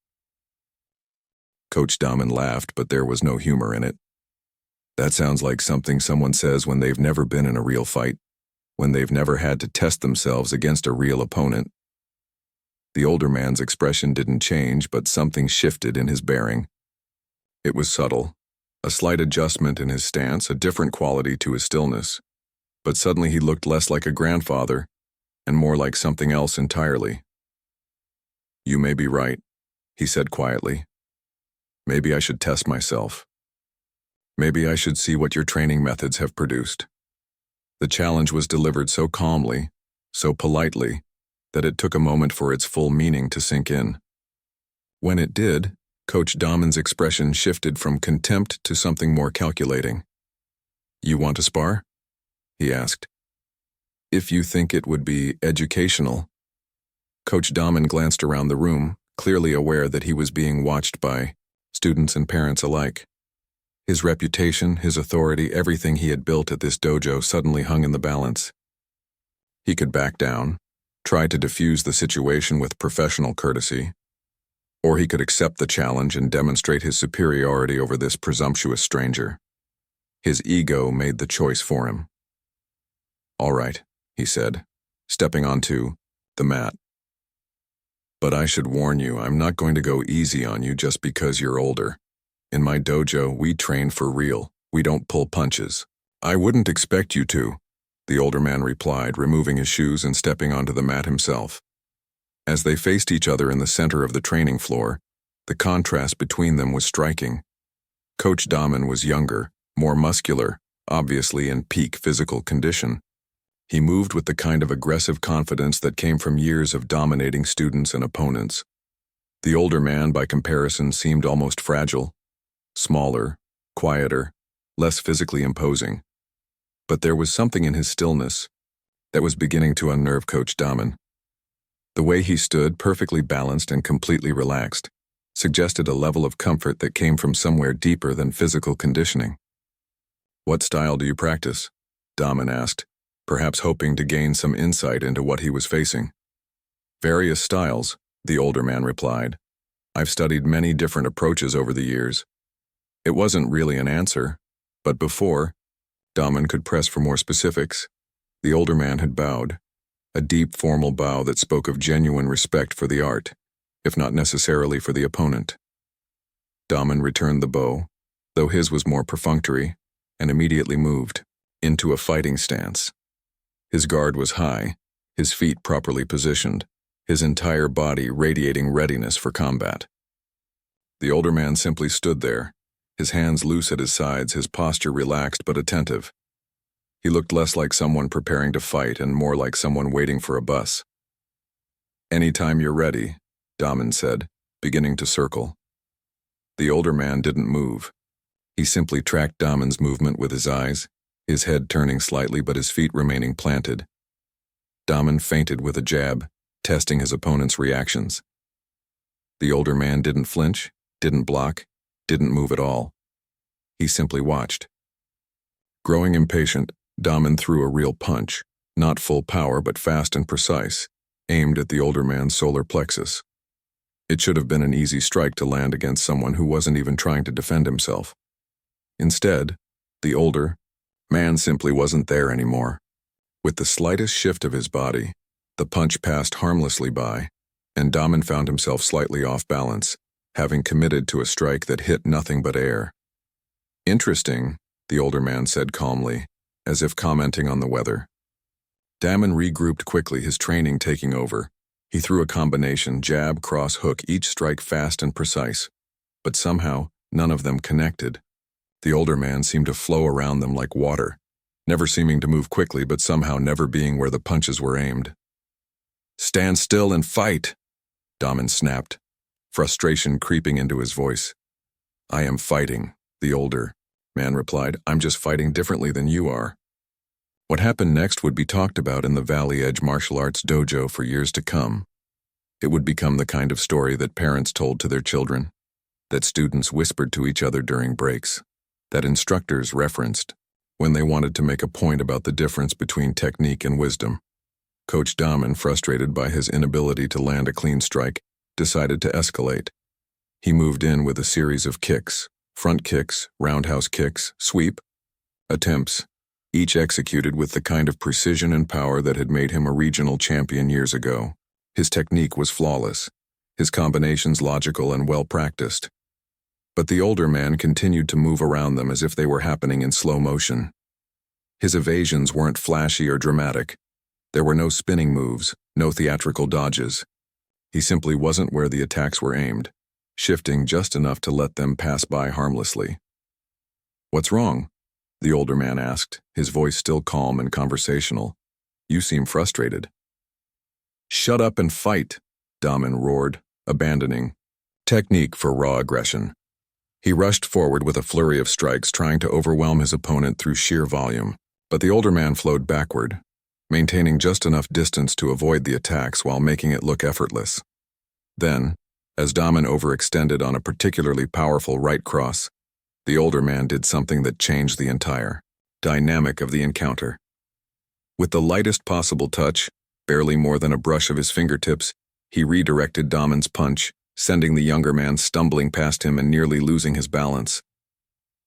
Coach Damen laughed, but there was no humor in it. "That sounds like something someone says when they've never been in a real fight, when they've never had to test themselves against a real opponent." The older man's expression didn't change, but something shifted in his bearing. It was subtle, a slight adjustment in his stance, a different quality to his stillness. But suddenly he looked less like a grandfather and more like something else entirely. "You may be right," he said quietly. "Maybe I should test myself. Maybe I should see what your training methods have produced." The challenge was delivered so calmly, so politely, that it took a moment for its full meaning to sink in. When it did, Coach Damen's expression shifted from contempt to something more calculating. "You want to spar?" he asked. "If you think it would be educational." Coach Damen glanced around the room, clearly aware that he was being watched by students and parents alike. His reputation, his authority, everything he had built at this dojo suddenly hung in the balance. He could back down, try to defuse the situation with professional courtesy, or he could accept the challenge and demonstrate his superiority over this presumptuous stranger. His ego made the choice for him. "All right," he said, stepping onto the mat. "But I should warn you, I'm not going to go easy on you just because you're older. In my dojo, we train for real. We don't pull punches." "I wouldn't expect you to," the older man replied, removing his shoes and stepping onto the mat himself. As they faced each other in the center of the training floor, the contrast between them was striking. Coach Damen was younger, more muscular, obviously in peak physical condition. He moved with the kind of aggressive confidence that came from years of dominating students and opponents. The older man, by comparison, seemed almost fragile, smaller, quieter, less physically imposing. But there was something in his stillness that was beginning to unnerve Coach Damen. The way he stood, perfectly balanced and completely relaxed, suggested a level of comfort that came from somewhere deeper than physical conditioning. "What style do you practice?" Damen asked, perhaps hoping to gain some insight into what he was facing. "Various styles," the older man replied. "I've studied many different approaches over the years." It wasn't really an answer, but before Damen could press for more specifics, the older man had bowed, a deep formal bow that spoke of genuine respect for the art, if not necessarily for the opponent. Damen returned the bow, though his was more perfunctory, and immediately moved into a fighting stance. His guard was high, his feet properly positioned, his entire body radiating readiness for combat. The older man simply stood there, his hands loose at his sides, his posture relaxed but attentive. He looked less like someone preparing to fight and more like someone waiting for a bus. "Anytime you're ready," Damen said, beginning to circle. The older man didn't move. He simply tracked Damen's movement with his eyes, his head turning slightly but his feet remaining planted. Damen feinted with a jab, testing his opponent's reactions. The older man didn't flinch, didn't block, didn't move at all. He simply watched. Growing impatient, Damen threw a real punch, not full power but fast and precise, aimed at the older man's solar plexus. It should have been an easy strike to land against someone who wasn't even trying to defend himself. Instead, the older man simply wasn't there anymore. With the slightest shift of his body, the punch passed harmlessly by, and Damen found himself slightly off balance, having committed to a strike that hit nothing but air. "Interesting," the older man said calmly, as if commenting on the weather. Damen regrouped quickly, his training taking over. He threw a combination, jab, cross, hook, each strike fast and precise. But somehow, none of them connected. The older man seemed to flow around them like water, never seeming to move quickly but somehow never being where the punches were aimed. "Stand still and fight," Damen snapped, frustration creeping into his voice. "I am fighting," the older man replied. "I'm just fighting differently than you are." What happened next would be talked about in the Valley Edge Martial Arts Dojo for years to come. It would become the kind of story that parents told to their children, that students whispered to each other during breaks, that instructors referenced when they wanted to make a point about the difference between technique and wisdom. Coach Damen, frustrated by his inability to land a clean strike, decided to escalate. He moved in with a series of kicks, front kicks, roundhouse kicks, sweep attempts, each executed with the kind of precision and power that had made him a regional champion years ago. His technique was flawless, his combinations logical and well-practiced. But the older man continued to move around them as if they were happening in slow motion. His evasions weren't flashy or dramatic. There were no spinning moves, no theatrical dodges. He simply wasn't where the attacks were aimed, shifting just enough to let them pass by harmlessly. "What's wrong?" the older man asked, his voice still calm and conversational. "You seem frustrated." "Shut up and fight," Damen roared, abandoning technique for raw aggression. He rushed forward with a flurry of strikes, trying to overwhelm his opponent through sheer volume, but the older man flowed backward, maintaining just enough distance to avoid the attacks while making it look effortless. Then, as Damen overextended on a particularly powerful right cross, The older man did something that changed the entire dynamic of the encounter. With the lightest possible touch, barely more than a brush of his fingertips, he redirected Damen's punch, sending the younger man stumbling past him and nearly losing his balance.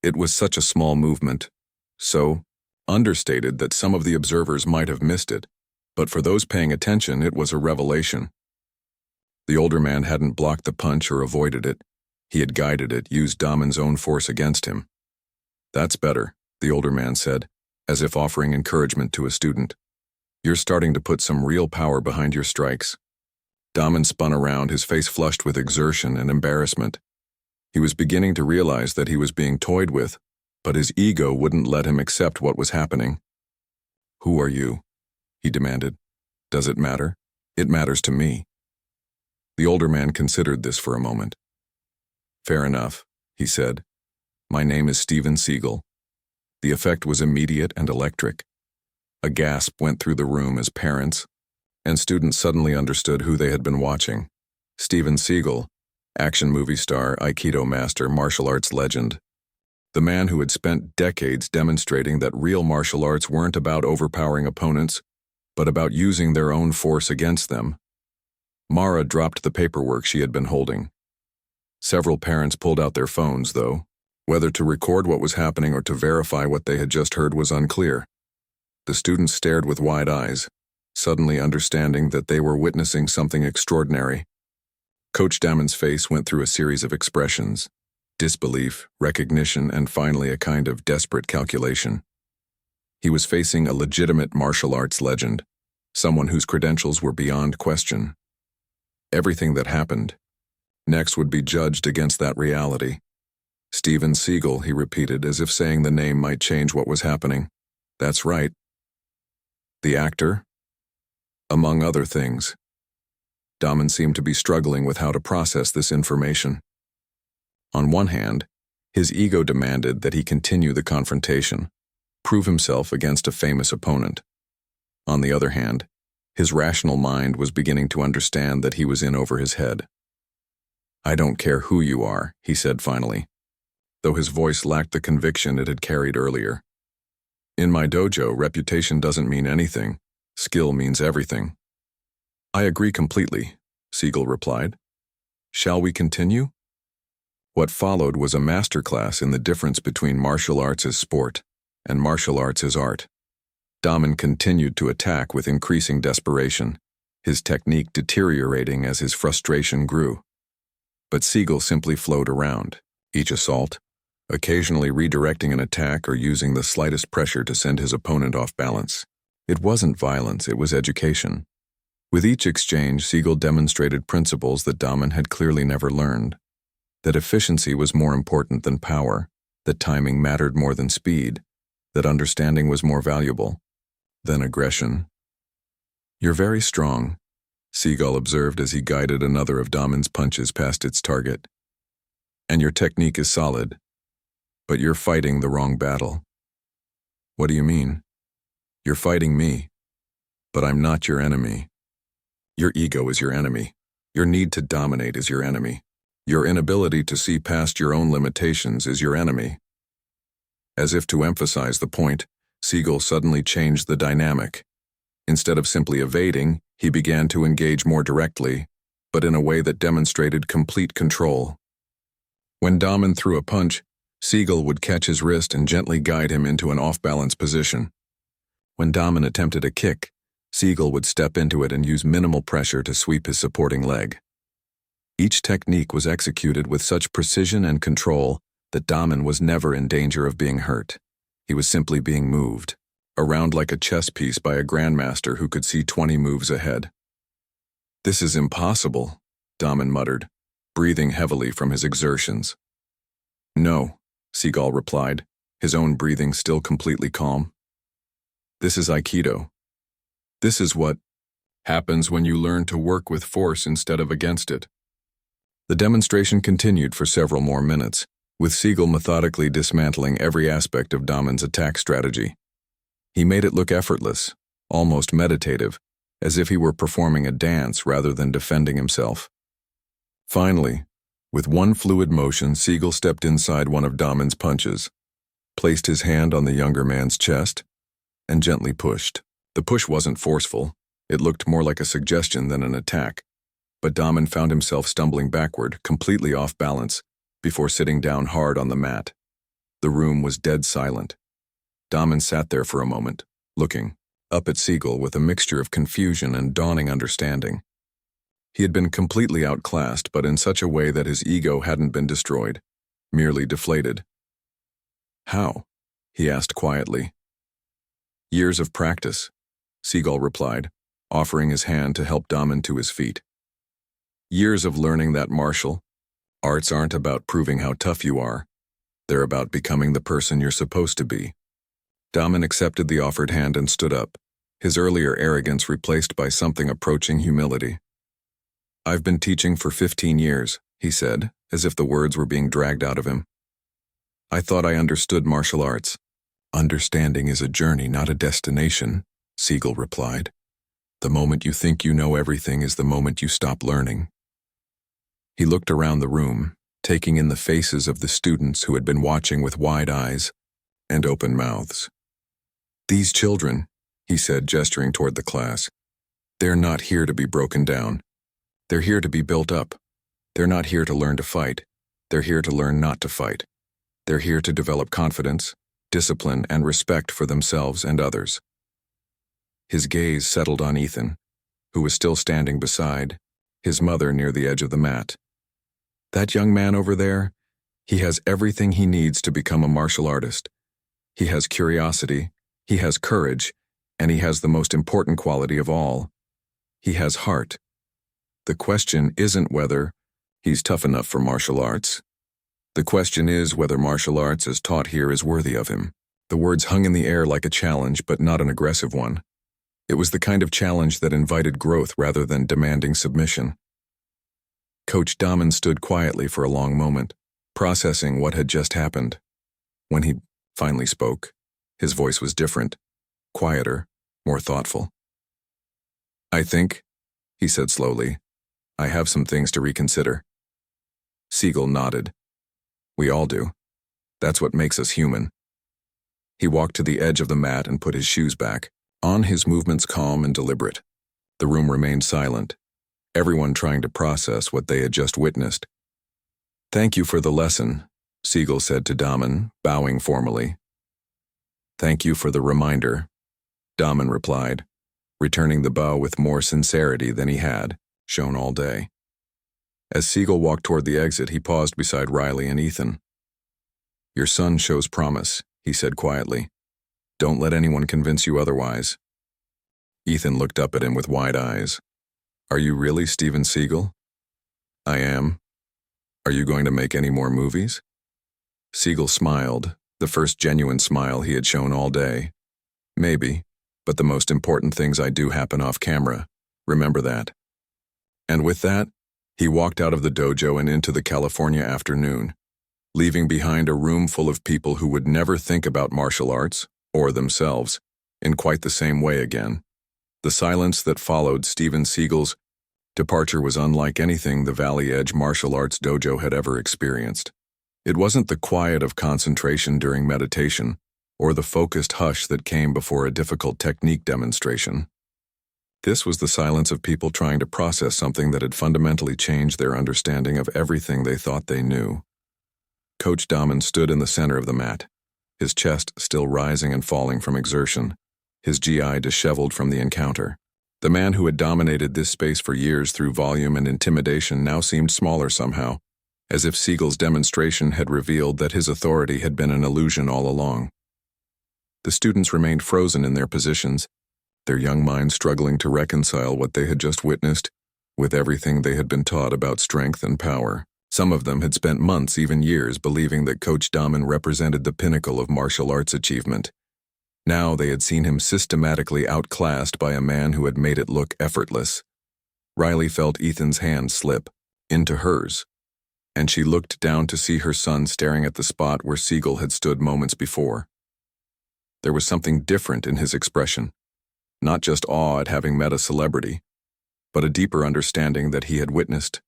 It was such a small movement, so understated that some of the observers might have missed it, but for those paying attention, it was a revelation. The older man hadn't blocked the punch or avoided it. He had guided it, used Damen's own force against him. "That's better," the older man said, as if offering encouragement to a student. "You're starting to put some real power behind your strikes." Damen spun around, his face flushed with exertion and embarrassment. He was beginning to realize that he was being toyed with, but his ego wouldn't let him accept what was happening. "Who are you?" he demanded. "Does it matter? It matters to me." The older man considered this for a moment. "Fair enough," he said. "My name is Steven Seagal." The effect was immediate and electric. A gasp went through the room as parents and students suddenly understood who they had been watching. Steven Seagal, action movie star, aikido master, martial arts legend. The man who had spent decades demonstrating that real martial arts weren't about overpowering opponents, but about using their own force against them. Mara dropped the paperwork she had been holding. Several parents pulled out their phones, though. Whether to record what was happening or to verify what they had just heard was unclear. The students stared with wide eyes, suddenly understanding that they were witnessing something extraordinary. Coach Damen's face went through a series of expressions: disbelief, recognition, and finally a kind of desperate calculation. He was facing a legitimate martial arts legend, someone whose credentials were beyond question. Everything that happened next would be judged against that reality. "Steven Seagal," he repeated, as if saying the name might change what was happening. "That's right." "The actor?" "Among other things." Damen seemed to be struggling with how to process this information. On one hand, his ego demanded that he continue the confrontation, prove himself against a famous opponent. On the other hand, his rational mind was beginning to understand that he was in over his head. "I don't care who you are," he said finally, though his voice lacked the conviction it had carried earlier. "In my dojo, reputation doesn't mean anything. Skill means everything." "I agree completely," Seagal replied. "Shall we continue?" What followed was a masterclass in the difference between martial arts as sport and martial arts as art. Damen continued to attack with increasing desperation, his technique deteriorating as his frustration grew. But Seagal simply flowed around, each assault, occasionally redirecting an attack or using the slightest pressure to send his opponent off balance. It wasn't violence, it was education. With each exchange, Seagal demonstrated principles that Damen had clearly never learned. That efficiency was more important than power, that timing mattered more than speed, that understanding was more valuable than aggression. "You're very strong," Seagal observed as he guided another of Damen's punches past its target. "And your technique is solid, but you're fighting the wrong battle." "What do you mean?" "You're fighting me, but I'm not your enemy. Your ego is your enemy. Your need to dominate is your enemy. Your inability to see past your own limitations is your enemy." As if to emphasize the point, Seagal suddenly changed the dynamic. Instead of simply evading, he began to engage more directly, but in a way that demonstrated complete control. When Damen threw a punch, Seagal would catch his wrist and gently guide him into an off-balance position. When Damen attempted a kick, Seagal would step into it and use minimal pressure to sweep his supporting leg. Each technique was executed with such precision and control that Damen was never in danger of being hurt. He was simply being moved around like a chess piece by a grandmaster who could see 20 moves ahead. "This is impossible," Damen muttered, breathing heavily from his exertions. "No," Seagal replied, his own breathing still completely calm. "This is aikido. This is what happens when you learn to work with force instead of against it." The demonstration continued for several more minutes, with Seagal methodically dismantling every aspect of Damen's attack strategy. He made it look effortless, almost meditative, as if he were performing a dance rather than defending himself. Finally, With one fluid motion, Seagal stepped inside one of Damen's punches, placed his hand on the younger man's chest, and gently pushed. The push wasn't forceful. It looked more like a suggestion than an attack. But Damen found himself stumbling backward, completely off balance, before sitting down hard on the mat. The room was dead silent. Damen sat there for a moment, looking up at Seagal with a mixture of confusion and dawning understanding. He had been completely outclassed, but in such a way that his ego hadn't been destroyed, merely deflated. "How?" he asked quietly. "Years of practice," Seagal replied, offering his hand to help Damen to his feet. "Years of learning that martial arts aren't about proving how tough you are. They're about becoming the person you're supposed to be." Damen accepted the offered hand and stood up, his earlier arrogance replaced by something approaching humility. "I've been teaching for 15 years, he said, as if the words were being dragged out of him. "I thought I understood martial arts." "Understanding is a journey, not a destination," Seagal replied. "The moment you think you know everything is the moment you stop learning." He looked around the room, taking in the faces of the students who had been watching with wide eyes and open mouths. "These children," he said, gesturing toward the class, "they're not here to be broken down. They're here to be built up. They're not here to learn to fight. They're here to learn not to fight. They're here to develop confidence, discipline, and respect for themselves and others." His gaze settled on Ethan, who was still standing beside his mother near the edge of the mat. "That young man over there, he has everything he needs to become a martial artist. He has curiosity, he has courage, and he has the most important quality of all. He has heart. The question isn't whether he's tough enough for martial arts. The question is whether martial arts as taught here is worthy of him." The words hung in the air like a challenge, but not an aggressive one. It was the kind of challenge that invited growth rather than demanding submission. Coach Damen stood quietly for a long moment, processing what had just happened. When he finally spoke, his voice was different, quieter, more thoughtful. "I think," he said slowly, "I have some things to reconsider." Seagal nodded. "We all do. That's what makes us human." He walked to the edge of the mat and put his shoes back, on his movements calm and deliberate. The room remained silent, everyone trying to process what they had just witnessed. "Thank you for the lesson," Seagal said to Damen, bowing formally. "Thank you for the reminder," Damen replied, returning the bow with more sincerity than he had shown all day. As Seagal walked toward the exit, he paused beside Riley and Ethan. "Your son shows promise," he said quietly. "Don't let anyone convince you otherwise." Ethan looked up at him with wide eyes. "Are you really Steven Seagal?" "I am. Are you going to make any more movies?" Seagal smiled, the first genuine smile he had shown all day. "Maybe, but the most important things I do happen off camera. Remember that." And with that, he walked out of the dojo and into the California afternoon, leaving behind a room full of people who would never think about martial arts, or themselves, in quite the same way again. The silence that followed Steven Seagal's departure was unlike anything the Valley Edge Martial Arts Dojo had ever experienced. It wasn't the quiet of concentration during meditation, or the focused hush that came before a difficult technique demonstration. This was the silence of people trying to process something that had fundamentally changed their understanding of everything they thought they knew. Coach Damen stood in the center of the mat, his chest still rising and falling from exertion, his GI disheveled from the encounter. The man who had dominated this space for years through volume and intimidation now seemed smaller somehow, as if Seagal's demonstration had revealed that his authority had been an illusion all along. The students remained frozen in their positions, their young minds struggling to reconcile what they had just witnessed with everything they had been taught about strength and power. Some of them had spent months, even years, believing that Coach Damen represented the pinnacle of martial arts achievement. Now they had seen him systematically outclassed by a man who had made it look effortless. Riley felt Ethan's hand slip into hers, and she looked down to see her son staring at the spot where Seagal had stood moments before. There was something different in his expression, not just awe at having met a celebrity, but a deeper understanding that he had witnessed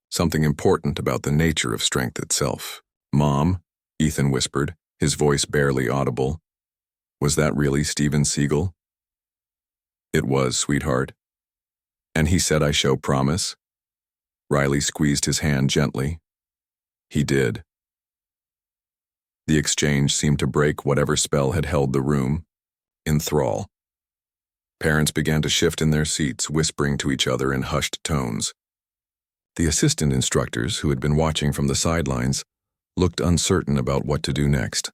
something important about the nature of strength itself. "Mom," Ethan whispered, his voice barely audible. "Was that really Steven Seagal?" "It was, sweetheart." "And he said I show promise?" Riley squeezed his hand gently. "He did." The exchange seemed to break whatever spell had held the room in thrall. Parents began to shift in their seats, whispering to each other in hushed tones. The assistant instructors, who had been watching from the sidelines, looked uncertain about what to do next.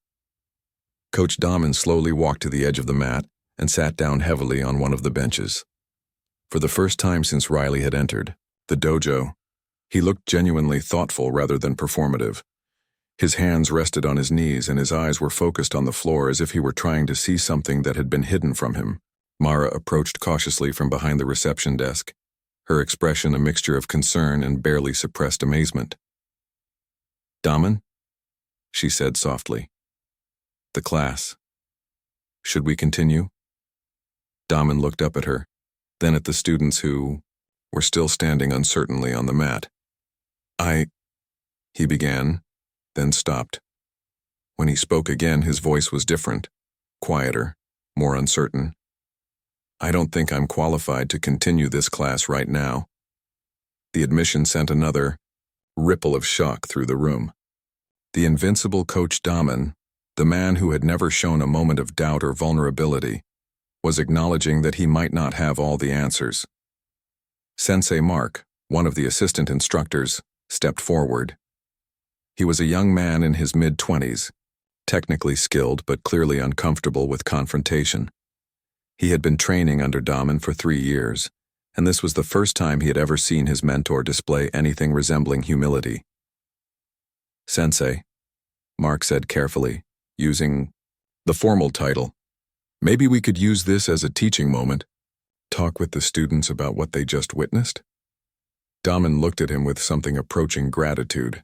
Coach Damen slowly walked to the edge of the mat and sat down heavily on one of the benches. For the first time since Riley had entered the dojo, he looked genuinely thoughtful rather than performative. His hands rested on his knees and his eyes were focused on the floor as if he were trying to see something that had been hidden from him. Mara approached cautiously from behind the reception desk, her expression a mixture of concern and barely suppressed amazement. "Damen?" she said softly. "The class. Should we continue?" Damen looked up at her, then at the students who were still standing uncertainly on the mat. He began, then stopped. When he spoke again, his voice was different, quieter, more uncertain. "I don't think I'm qualified to continue this class right now." The admission sent another ripple of shock through the room. The invincible Coach Damen, the man who had never shown a moment of doubt or vulnerability, was acknowledging that he might not have all the answers. Sensei Mark, one of the assistant instructors, stepped forward. He was a young man in his mid-20s, technically skilled but clearly uncomfortable with confrontation. He had been training under Damen for 3 years, and this was the first time he had ever seen his mentor display anything resembling humility. "Sensei," Mark said carefully, using the formal title. "Maybe we could use this as a teaching moment. Talk with the students about what they just witnessed?" Damen looked at him with something approaching gratitude.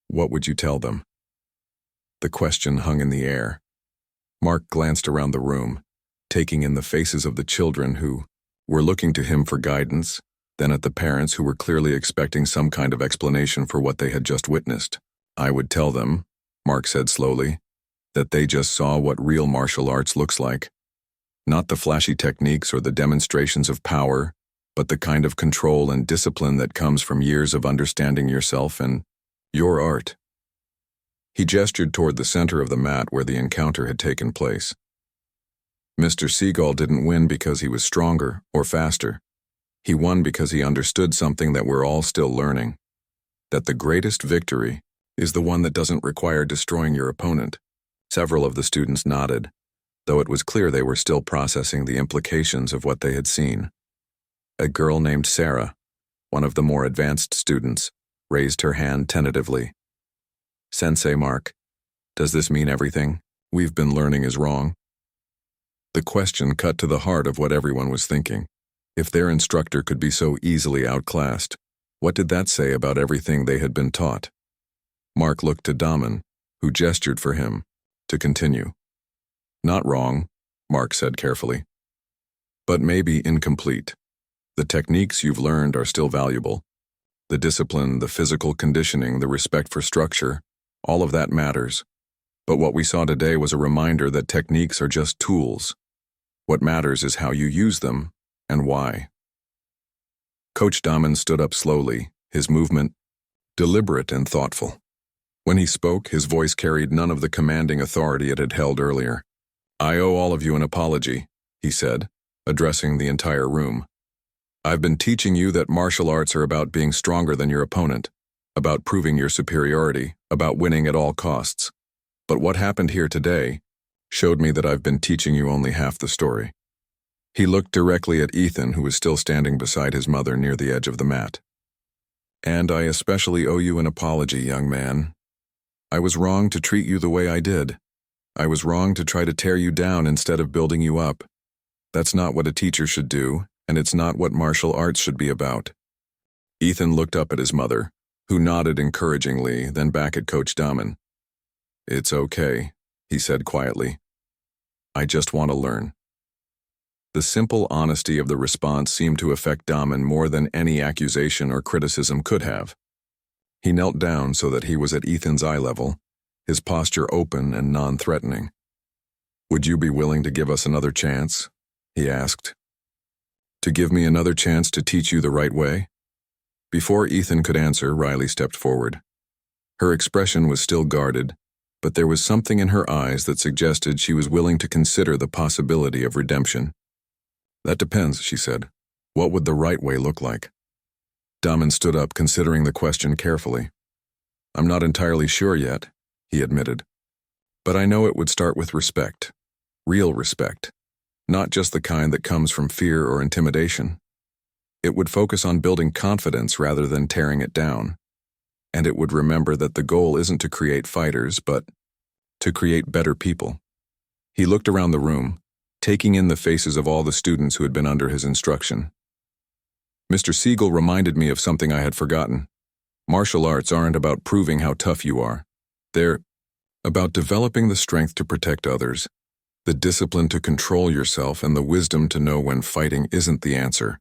"What would you tell them?" The question hung in the air. Mark glanced around the room, taking in the faces of the children who were looking to him for guidance, then at the parents who were clearly expecting some kind of explanation for what they had just witnessed. "I would tell them," Mark said slowly, "that they just saw what real martial arts looks like. Not the flashy techniques or the demonstrations of power, but the kind of control and discipline that comes from years of understanding yourself and your art." He gestured toward the center of the mat where the encounter had taken place. Mr. Seagal didn't win because he was stronger or faster. He won because he understood something that we're all still learning. That the greatest victory is the one that doesn't require destroying your opponent. Several of the students nodded, though it was clear they were still processing the implications of what they had seen. A girl named Sarah, one of the more advanced students, raised her hand tentatively. "Sensei Mark, does this mean everything we've been learning is wrong?" The question cut to the heart of what everyone was thinking. If their instructor could be so easily outclassed, what did that say about everything they had been taught? Mark looked to Damen, who gestured for him to continue. "Not wrong," Mark said carefully, "but maybe incomplete. The techniques you've learned are still valuable. The discipline, the physical conditioning, the respect for structure, all of that matters. But what we saw today was a reminder that techniques are just tools. What matters is how you use them and why." Coach Damen stood up slowly, his movement deliberate and thoughtful. When he spoke, his voice carried none of the commanding authority it had held earlier. "I owe all of you an apology," he said, addressing the entire room. "I've been teaching you that martial arts are about being stronger than your opponent, about proving your superiority, about winning at all costs. But what happened here today showed me that I've been teaching you only half the story." He looked directly at Ethan, who was still standing beside his mother near the edge of the mat. "And I especially owe you an apology, young man. I was wrong to treat you the way I did. I was wrong to try to tear you down instead of building you up. That's not what a teacher should do, and it's not what martial arts should be about." Ethan looked up at his mother, who nodded encouragingly, then back at Coach Damen. "It's okay," he said quietly. "I just want to learn." The simple honesty of the response seemed to affect Damen more than any accusation or criticism could have. He knelt down so that he was at Ethan's eye level, his posture open and non-threatening. "Would you be willing to give us another chance?" he asked. "To give me another chance to teach you the right way?" Before Ethan could answer, Riley stepped forward. Her expression was still guarded, but there was something in her eyes that suggested she was willing to consider the possibility of redemption. "That depends," she said. "What would the right way look like?" Damen stood up, considering the question carefully. "I'm not entirely sure yet," he admitted. "But I know it would start with respect. Real respect. Not just the kind that comes from fear or intimidation. It would focus on building confidence rather than tearing it down. And it would remember that the goal isn't to create fighters, but to create better people." He looked around the room, taking in the faces of all the students who had been under his instruction. "Mr. Seagal reminded me of something I had forgotten. Martial arts aren't about proving how tough you are. They're about developing the strength to protect others, the discipline to control yourself, and the wisdom to know when fighting isn't the answer."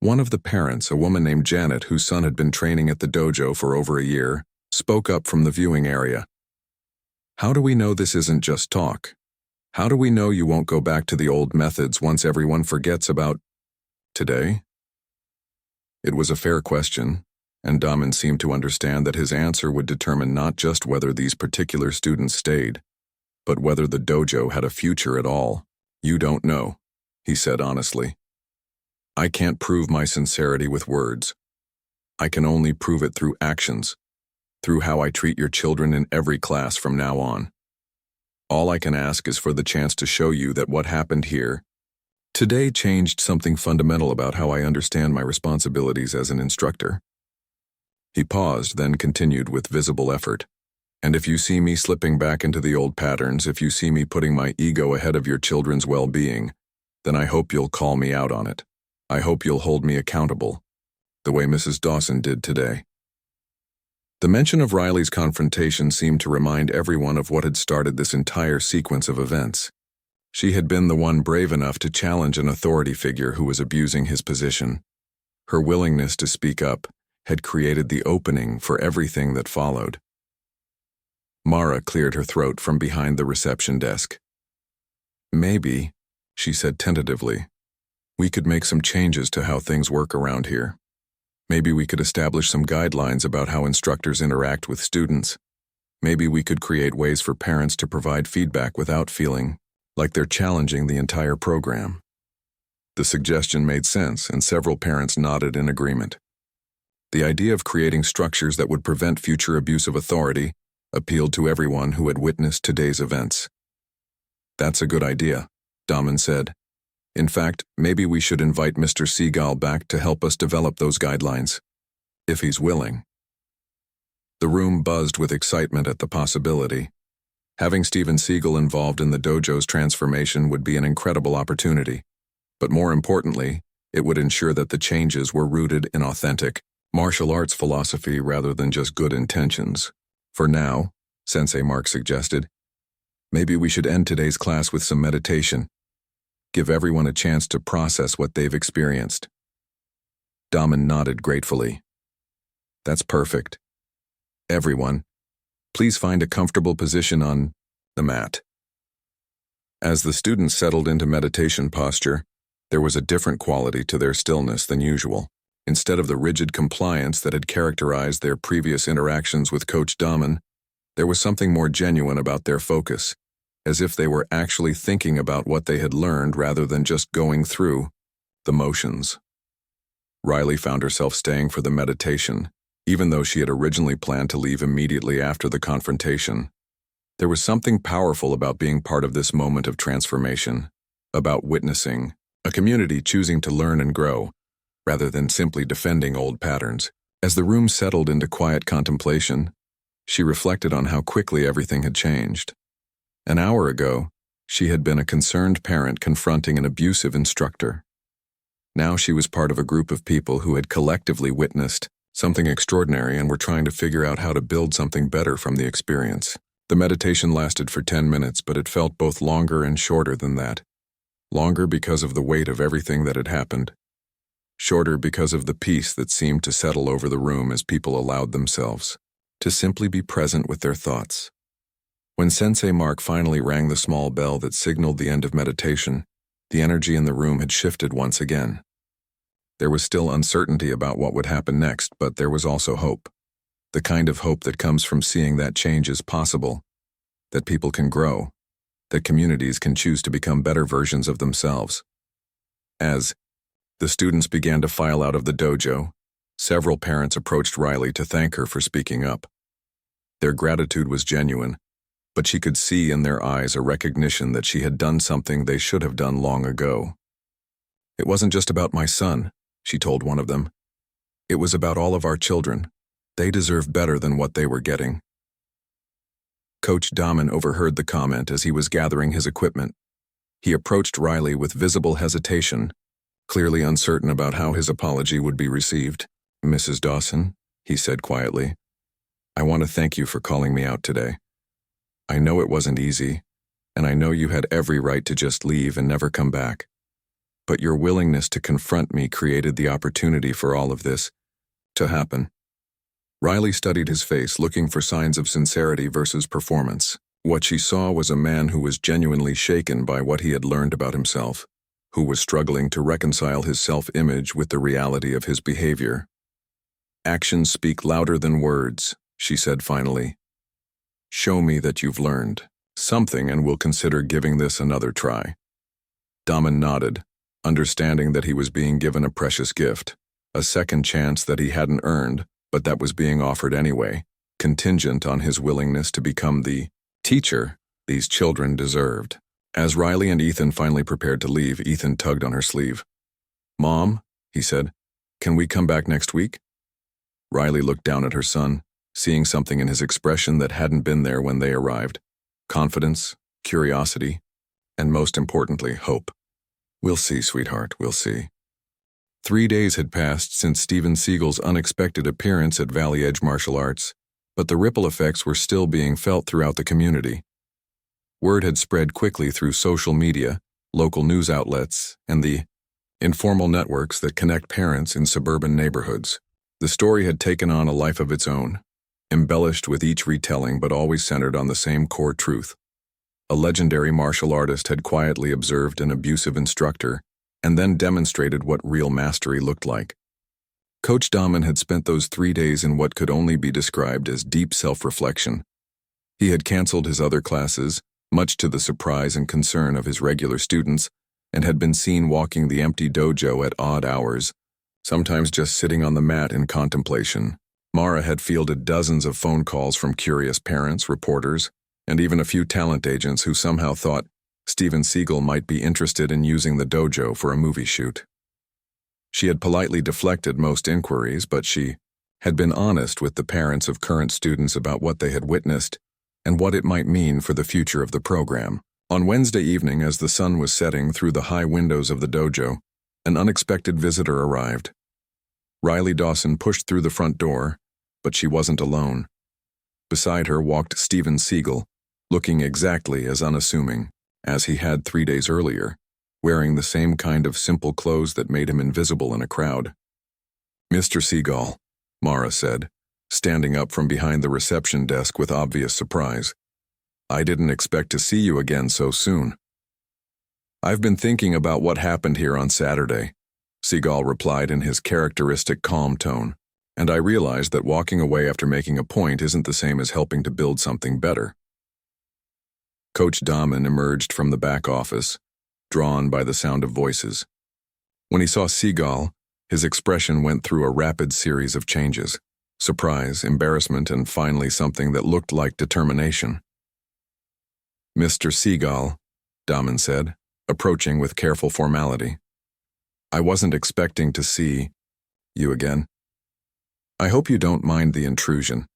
One of the parents, a woman named Janet, whose son had been training at the dojo for over a year, spoke up from the viewing area. "How do we know this isn't just talk? How do we know you won't go back to the old methods once everyone forgets about today?" It was a fair question, and Damen seemed to understand that his answer would determine not just whether these particular students stayed, but whether the dojo had a future at all. "You don't know," he said honestly. "I can't prove my sincerity with words. I can only prove it through actions, through how I treat your children in every class from now on. All I can ask is for the chance to show you that what happened here today changed something fundamental about how I understand my responsibilities as an instructor." He paused, then continued with visible effort. "And if you see me slipping back into the old patterns, if you see me putting my ego ahead of your children's well-being, then I hope you'll call me out on it. I hope you'll hold me accountable, the way Mrs. Dawson did today." The mention of Riley's confrontation seemed to remind everyone of what had started this entire sequence of events. She had been the one brave enough to challenge an authority figure who was abusing his position. Her willingness to speak up had created the opening for everything that followed. Mara cleared her throat from behind the reception desk. "Maybe," she said tentatively, "we could make some changes to how things work around here. Maybe we could establish some guidelines about how instructors interact with students. Maybe we could create ways for parents to provide feedback without feeling like they're challenging the entire program." The suggestion made sense, and several parents nodded in agreement. The idea of creating structures that would prevent future abuse of authority appealed to everyone who had witnessed today's events. "That's a good idea," Damen said. "In fact, maybe we should invite Mr. Seagal back to help us develop those guidelines, if he's willing." The room buzzed with excitement at the possibility. Having Steven Seagal involved in the dojo's transformation would be an incredible opportunity. But more importantly, it would ensure that the changes were rooted in authentic martial arts philosophy rather than just good intentions. "For now," Sensei Mark suggested, "maybe we should end today's class with some meditation. Give everyone a chance to process what they've experienced." Damen nodded gratefully. "That's perfect. Everyone, please find a comfortable position on the mat." As the students settled into meditation posture, there was a different quality to their stillness than usual. Instead of the rigid compliance that had characterized their previous interactions with Coach Damen, there was something more genuine about their focus, as if they were actually thinking about what they had learned rather than just going through the motions. Riley found herself staying for the meditation, even though she had originally planned to leave immediately after the confrontation. There was something powerful about being part of this moment of transformation, about witnessing a community choosing to learn and grow, rather than simply defending old patterns. As the room settled into quiet contemplation, she reflected on how quickly everything had changed. An hour ago, she had been a concerned parent confronting an abusive instructor. Now she was part of a group of people who had collectively witnessed something extraordinary and were trying to figure out how to build something better from the experience. The meditation lasted for 10 minutes, but it felt both longer and shorter than that. Longer because of the weight of everything that had happened. Shorter because of the peace that seemed to settle over the room as people allowed themselves to simply be present with their thoughts. When Sensei Mark finally rang the small bell that signaled the end of meditation, the energy in the room had shifted once again. There was still uncertainty about what would happen next, but there was also hope. The kind of hope that comes from seeing that change is possible, that people can grow, that communities can choose to become better versions of themselves. As the students began to file out of the dojo, several parents approached Riley to thank her for speaking up. Their gratitude was genuine, but she could see in their eyes a recognition that she had done something they should have done long ago. "It wasn't just about my son," she told one of them. "It was about all of our children. They deserve better than what they were getting." Coach Damen overheard the comment as he was gathering his equipment. He approached Riley with visible hesitation, clearly uncertain about how his apology would be received. "Mrs. Dawson," he said quietly, "I want to thank you for calling me out today. I know it wasn't easy, and I know you had every right to just leave and never come back. But your willingness to confront me created the opportunity for all of this to happen." Riley studied his face, looking for signs of sincerity versus performance. What she saw was a man who was genuinely shaken by what he had learned about himself, who was struggling to reconcile his self-image with the reality of his behavior. "Actions speak louder than words," she said finally. "Show me that you've learned something and we'll consider giving this another try." Damen nodded, understanding that he was being given a precious gift, a second chance that he hadn't earned, but that was being offered anyway, contingent on his willingness to become the teacher these children deserved. As Riley and Ethan finally prepared to leave, Ethan tugged on her sleeve. "Mom," he said, "can we come back next week?" Riley looked down at her son, seeing something in his expression that hadn't been there when they arrived. Confidence, curiosity, and most importantly, hope. "We'll see, sweetheart, we'll see." 3 days had passed since Steven Seagal's unexpected appearance at Valley Edge Martial Arts, but the ripple effects were still being felt throughout the community. Word had spread quickly through social media, local news outlets, and the informal networks that connect parents in suburban neighborhoods. The story had taken on a life of its own, embellished with each retelling but always centered on the same core truth. A legendary martial artist had quietly observed an abusive instructor and then demonstrated what real mastery looked like. Coach Damen had spent those 3 days in what could only be described as deep self-reflection. He had canceled his other classes, much to the surprise and concern of his regular students, and had been seen walking the empty dojo at odd hours, sometimes just sitting on the mat in contemplation. Mara had fielded dozens of phone calls from curious parents, reporters, and even a few talent agents who somehow thought Steven Seagal might be interested in using the dojo for a movie shoot. She had politely deflected most inquiries, but she had been honest with the parents of current students about what they had witnessed and what it might mean for the future of the program. On Wednesday evening, as the sun was setting through the high windows of the dojo, an unexpected visitor arrived. Riley Dawson pushed through the front door, but she wasn't alone. Beside her walked Steven Seagal, looking exactly as unassuming as he had 3 days earlier, wearing the same kind of simple clothes that made him invisible in a crowd. "Mr. Seagal," Mara said, standing up from behind the reception desk with obvious surprise. "I didn't expect to see you again so soon." "I've been thinking about what happened here on Saturday," Seagal replied in his characteristic calm tone, "and I realized that walking away after making a point isn't the same as helping to build something better." Coach Damen emerged from the back office, drawn by the sound of voices. When he saw Seagal, his expression went through a rapid series of changes: surprise, embarrassment, and finally something that looked like determination. "Mr. Seagal," Damen said, approaching with careful formality, "I wasn't expecting to see you again. I hope you don't mind the intrusion.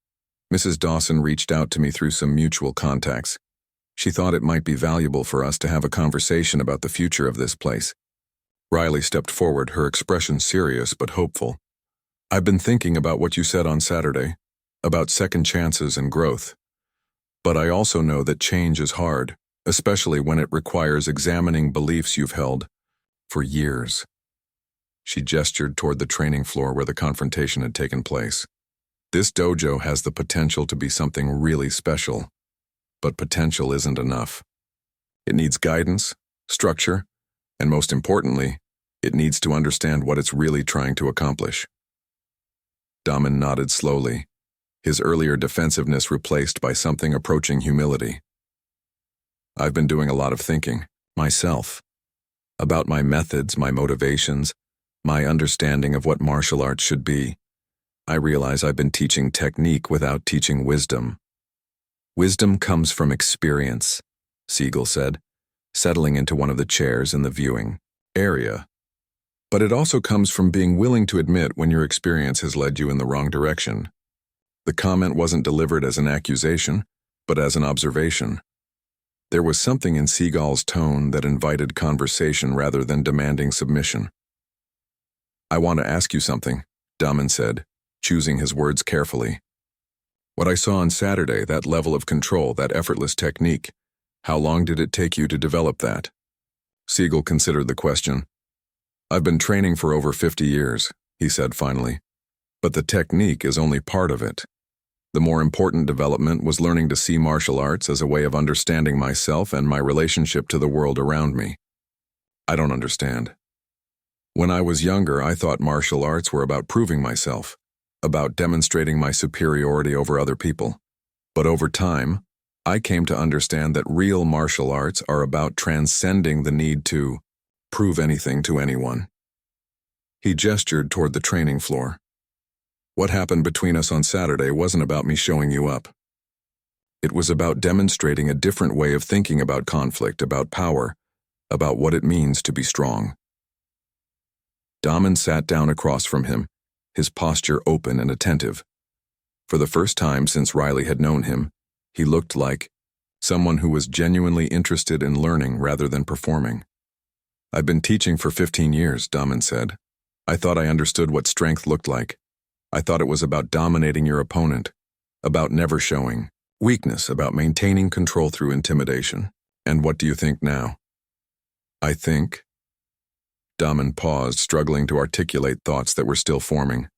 Mrs. Dawson reached out to me through some mutual contacts. She thought it might be valuable for us to have a conversation about the future of this place." Riley stepped forward, her expression serious but hopeful. "I've been thinking about what you said on Saturday, about second chances and growth. But I also know that change is hard, especially when it requires examining beliefs you've held for years. She gestured toward the training floor where the confrontation had taken place. This dojo has the potential to be something really special, but potential isn't enough. It needs guidance, structure, and most importantly, it needs to understand what it's really trying to accomplish. Damen nodded slowly, his earlier defensiveness replaced by something approaching humility. I've been doing a lot of thinking, myself, about my methods, my motivations, my understanding of what martial arts should be. I realize I've been teaching technique without teaching wisdom. Wisdom comes from experience, Seagal said, settling into one of the chairs in the viewing area. But it also comes from being willing to admit when your experience has led you in the wrong direction. The comment wasn't delivered as an accusation, but as an observation. There was something in Seagal's tone that invited conversation rather than demanding submission. I want to ask you something, Damen said, choosing his words carefully. What I saw on Saturday, that level of control, that effortless technique, how long did it take you to develop that? Seagal considered the question. I've been training for over 50 years, he said finally, but the technique is only part of it. The more important development was learning to see martial arts as a way of understanding myself and my relationship to the world around me. I don't understand. When I was younger, I thought martial arts were about proving myself, about demonstrating my superiority over other people. But over time, I came to understand that real martial arts are about transcending the need to prove anything to anyone. He gestured toward the training floor. What happened between us on Saturday wasn't about me showing you up. It was about demonstrating a different way of thinking about conflict, about power, about what it means to be strong. Damen sat down across from him, his posture open and attentive. For the first time since Riley had known him, he looked like someone who was genuinely interested in learning rather than performing. I've been teaching for 15 years, Damen said. I thought I understood what strength looked like. I thought it was about dominating your opponent, about never showing weakness, about maintaining control through intimidation. And what do you think now? I think. Damen paused, struggling to articulate thoughts that were still forming.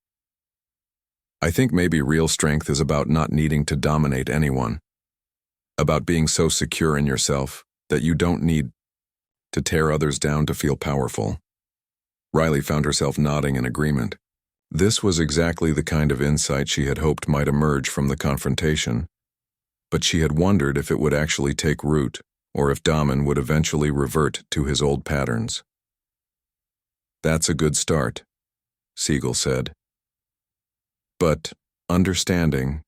I think maybe real strength is about not needing to dominate anyone, about being so secure in yourself that you don't need to tear others down to feel powerful. Riley found herself nodding in agreement. This was exactly the kind of insight she had hoped might emerge from the confrontation, but she had wondered if it would actually take root or if Damen would eventually revert to his old patterns. That's a good start, Seagal said. But understanding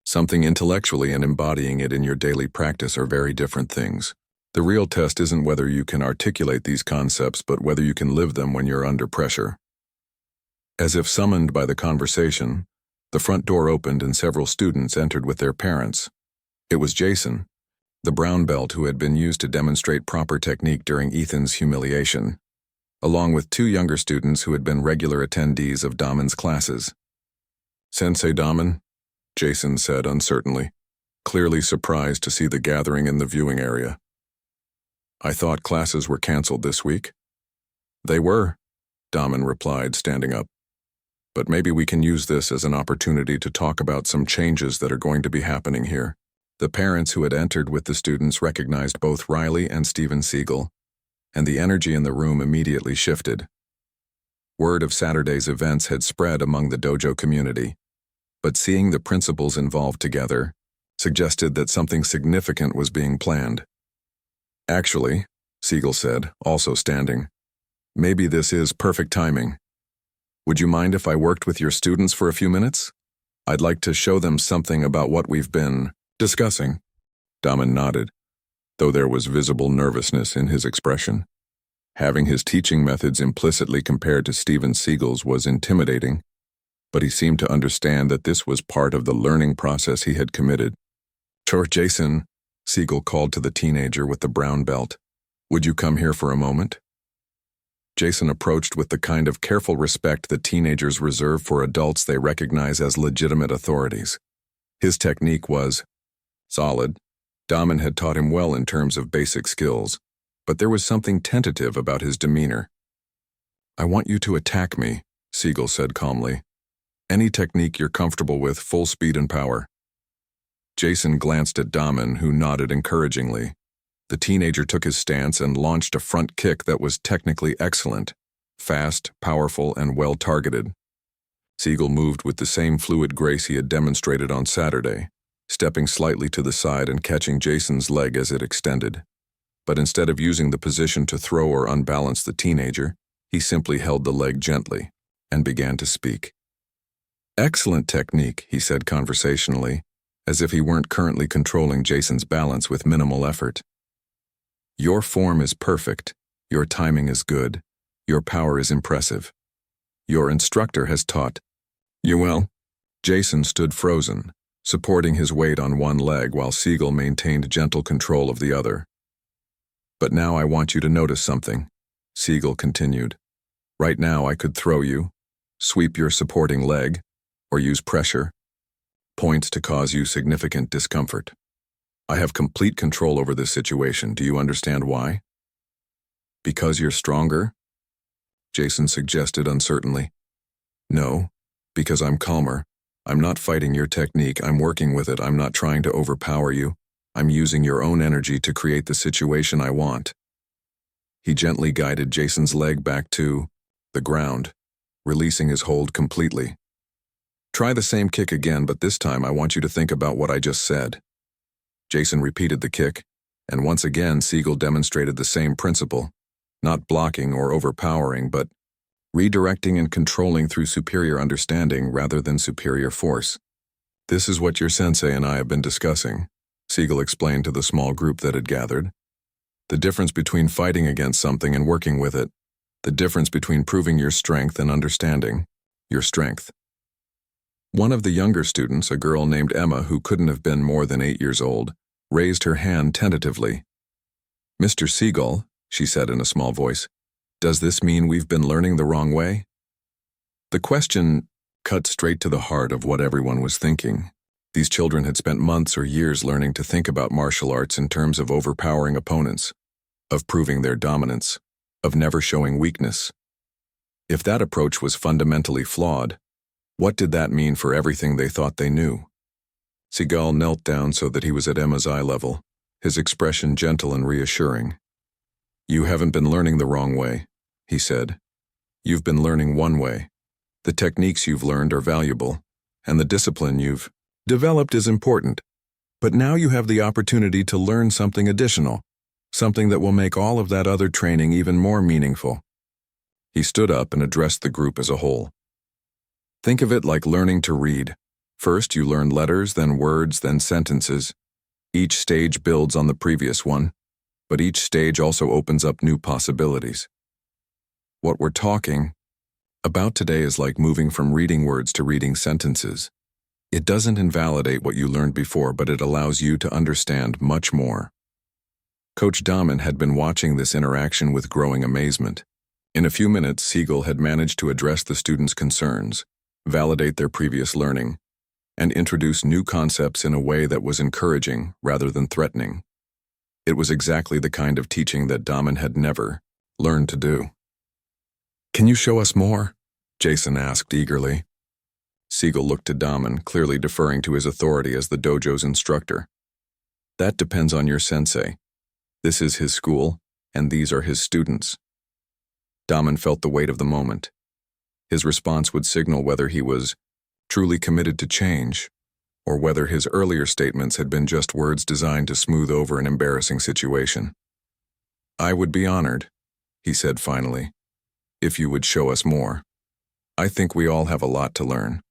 something intellectually and embodying it in your daily practice are very different things. The real test isn't whether you can articulate these concepts, but whether you can live them when you're under pressure. As if summoned by the conversation, the front door opened and several students entered with their parents. It was Jason, the brown belt who had been used to demonstrate proper technique during Ethan's humiliation, along with two younger students who had been regular attendees of Damen's classes. Sensei Damen, Jason said uncertainly, clearly surprised to see the gathering in the viewing area. I thought classes were canceled this week. They were, Damen replied, standing up. But maybe we can use this as an opportunity to talk about some changes that are going to be happening here. The parents who had entered with the students recognized both Riley and Steven Seagal, and the energy in the room immediately shifted. Word of Saturday's events had spread among the dojo community, but seeing the principals involved together suggested that something significant was being planned. Actually, Seagal said, also standing, maybe this is perfect timing. Would you mind if I worked with your students for a few minutes? I'd like to show them something about what we've been discussing. Damen nodded, though there was visible nervousness in his expression. Having his teaching methods implicitly compared to Steven Seagal's was intimidating, but he seemed to understand that this was part of the learning process he had committed. Sure, Jason, Seagal called to the teenager with the brown belt. Would you come here for a moment? Jason approached with the kind of careful respect that teenagers reserve for adults they recognize as legitimate authorities. His technique was solid, Damen had taught him well in terms of basic skills, but there was something tentative about his demeanor. "I want you to attack me," Seagal said calmly. "Any technique you're comfortable with, full speed and power." Jason glanced at Damen, who nodded encouragingly. The teenager took his stance and launched a front kick that was technically excellent, fast, powerful, and well-targeted. Seagal moved with the same fluid grace he had demonstrated on Saturday, stepping slightly to the side and catching Jason's leg as it extended. But instead of using the position to throw or unbalance the teenager, he simply held the leg gently and began to speak. "Excellent technique," he said conversationally, as if he weren't currently controlling Jason's balance with minimal effort. "Your form is perfect, your timing is good, your power is impressive. Your instructor has taught you well." Jason stood frozen, supporting his weight on one leg while Seagal maintained gentle control of the other. "But now I want you to notice something," Seagal continued. "Right now I could throw you, sweep your supporting leg, or use pressure, points to cause you significant discomfort. I have complete control over this situation. Do you understand why?" "Because you're stronger?" Jason suggested uncertainly. "No, because I'm calmer. I'm not fighting your technique, I'm working with it. I'm not trying to overpower you. I'm using your own energy to create the situation I want." He gently guided Jason's leg back to the ground, releasing his hold completely. "Try the same kick again, but this time I want you to think about what I just said." Jason repeated the kick, and once again Seagal demonstrated the same principle, not blocking or overpowering, but redirecting and controlling through superior understanding rather than superior force. "This is what your sensei and I have been discussing," Seagal explained to the small group that had gathered. "The difference between fighting against something and working with it. The difference between proving your strength and understanding your strength." One of the younger students, a girl named Emma who couldn't have been more than 8 years old, raised her hand tentatively. "Mr. Seagal," she said in a small voice, "does this mean we've been learning the wrong way?" The question cut straight to the heart of what everyone was thinking. These children had spent months or years learning to think about martial arts in terms of overpowering opponents, of proving their dominance, of never showing weakness. If that approach was fundamentally flawed, what did that mean for everything they thought they knew? Seagal knelt down so that he was at Emma's eye level, his expression gentle and reassuring. "You haven't been learning the wrong way," he said. "You've been learning one way. The techniques you've learned are valuable, and the discipline you've developed is important. But now you have the opportunity to learn something additional, something that will make all of that other training even more meaningful." He stood up and addressed the group as a whole. "Think of it like learning to read. First you learn letters, then words, then sentences. Each stage builds on the previous one, but each stage also opens up new possibilities. What we're talking about today is like moving from reading words to reading sentences. It doesn't invalidate what you learned before, but it allows you to understand much more." Coach Damen had been watching this interaction with growing amazement. In a few minutes, Seagal had managed to address the students' concerns, validate their previous learning, and introduce new concepts in a way that was encouraging rather than threatening. It was exactly the kind of teaching that Damen had never learned to do. "Can you show us more?" Jason asked eagerly. Seagal looked to Damen, clearly deferring to his authority as the dojo's instructor. "That depends on your sensei. This is his school, and these are his students." Damen felt the weight of the moment. His response would signal whether he was truly committed to change, or whether his earlier statements had been just words designed to smooth over an embarrassing situation. "I would be honored," he said finally, "if you would show us more. I think we all have a lot to learn."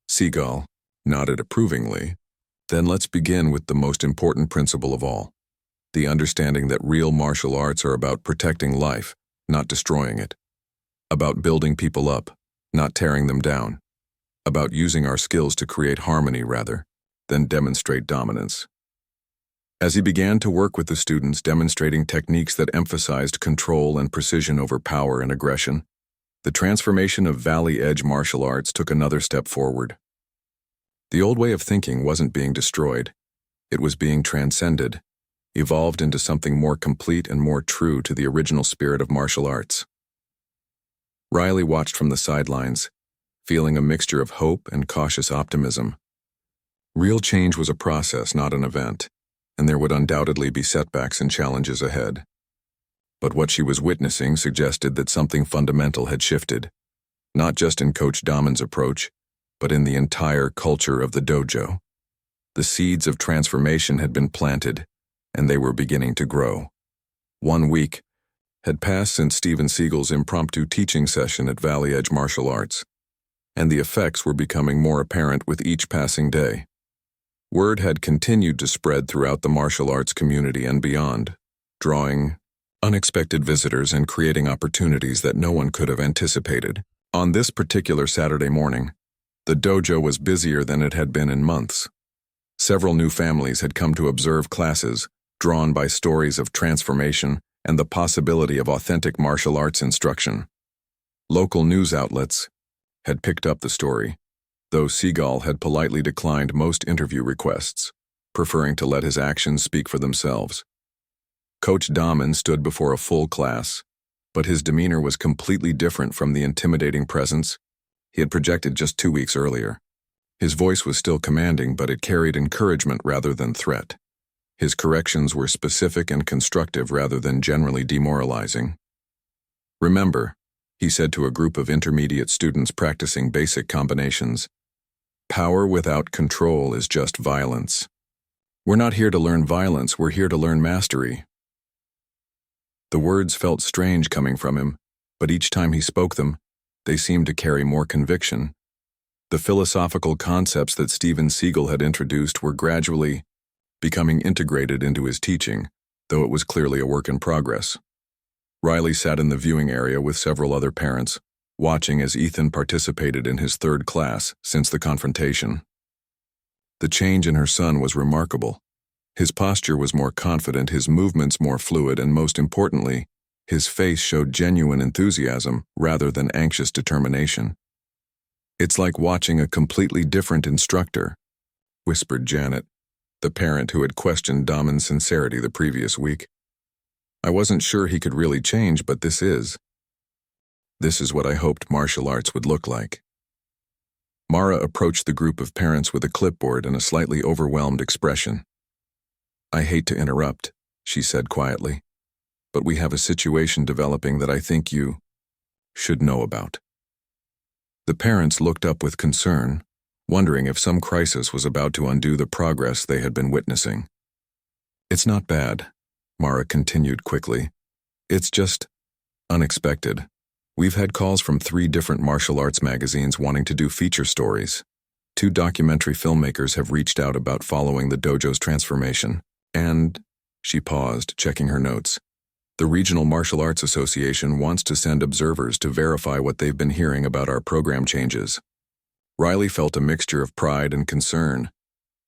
Seagal nodded approvingly. "Then let's begin with the most important principle of all, the understanding that real martial arts are about protecting life, not destroying it. About building people up, not tearing them down. About using our skills to create harmony rather than demonstrate dominance." As he began to work with the students, demonstrating techniques that emphasized control and precision over power and aggression, the transformation of Valley Edge martial arts took another step forward. The old way of thinking wasn't being destroyed. It was being transcended, evolved into something more complete and more true to the original spirit of martial arts. Riley watched from the sidelines, feeling a mixture of hope and cautious optimism. Real change was a process, not an event, and there would undoubtedly be setbacks and challenges ahead. But what she was witnessing suggested that something fundamental had shifted, not just in Coach Damen's approach, but in the entire culture of the dojo. The seeds of transformation had been planted, and they were beginning to grow. 1 week had passed since Steven Seagal's impromptu teaching session at Valley Edge Martial Arts, and the effects were becoming more apparent with each passing day. Word had continued to spread throughout the martial arts community and beyond, drawing unexpected visitors and creating opportunities that no one could have anticipated. On this particular Saturday morning, the dojo was busier than it had been in months. Several new families had come to observe classes, drawn by stories of transformation and the possibility of authentic martial arts instruction. Local news outlets had picked up the story, though Seagal had politely declined most interview requests, preferring to let his actions speak for themselves. Coach Damen stood before a full class, but his demeanor was completely different from the intimidating presence he had projected just 2 weeks earlier. His voice was still commanding, but it carried encouragement rather than threat. His corrections were specific and constructive rather than generally demoralizing. "Remember," he said to a group of intermediate students practicing basic combinations, "power without control is just violence. We're not here to learn violence, we're here to learn mastery." The words felt strange coming from him, but each time he spoke them, they seemed to carry more conviction. The philosophical concepts that Steven Seagal had introduced were gradually becoming integrated into his teaching, though it was clearly a work in progress. Riley sat in the viewing area with several other parents, watching as Ethan participated in his 3rd class since the confrontation. The change in her son was remarkable. His posture was more confident, his movements more fluid, and most importantly, his face showed genuine enthusiasm rather than anxious determination. "It's like watching a completely different instructor," whispered Janet, the parent who had questioned Damen's sincerity the previous week. "I wasn't sure he could really change, but this is what I hoped martial arts would look like." Mara approached the group of parents with a clipboard and a slightly overwhelmed expression. "I hate to interrupt," she said quietly, "but we have a situation developing that I think you should know about." The parents looked up with concern, wondering if some crisis was about to undo the progress they had been witnessing. "It's not bad," Mara continued quickly. "It's just unexpected. We've had calls from 3 different martial arts magazines wanting to do feature stories. 2 documentary filmmakers have reached out about following the dojo's transformation. And," she paused, checking her notes, "the Regional Martial Arts Association wants to send observers to verify what they've been hearing about our program changes." Riley felt a mixture of pride and concern.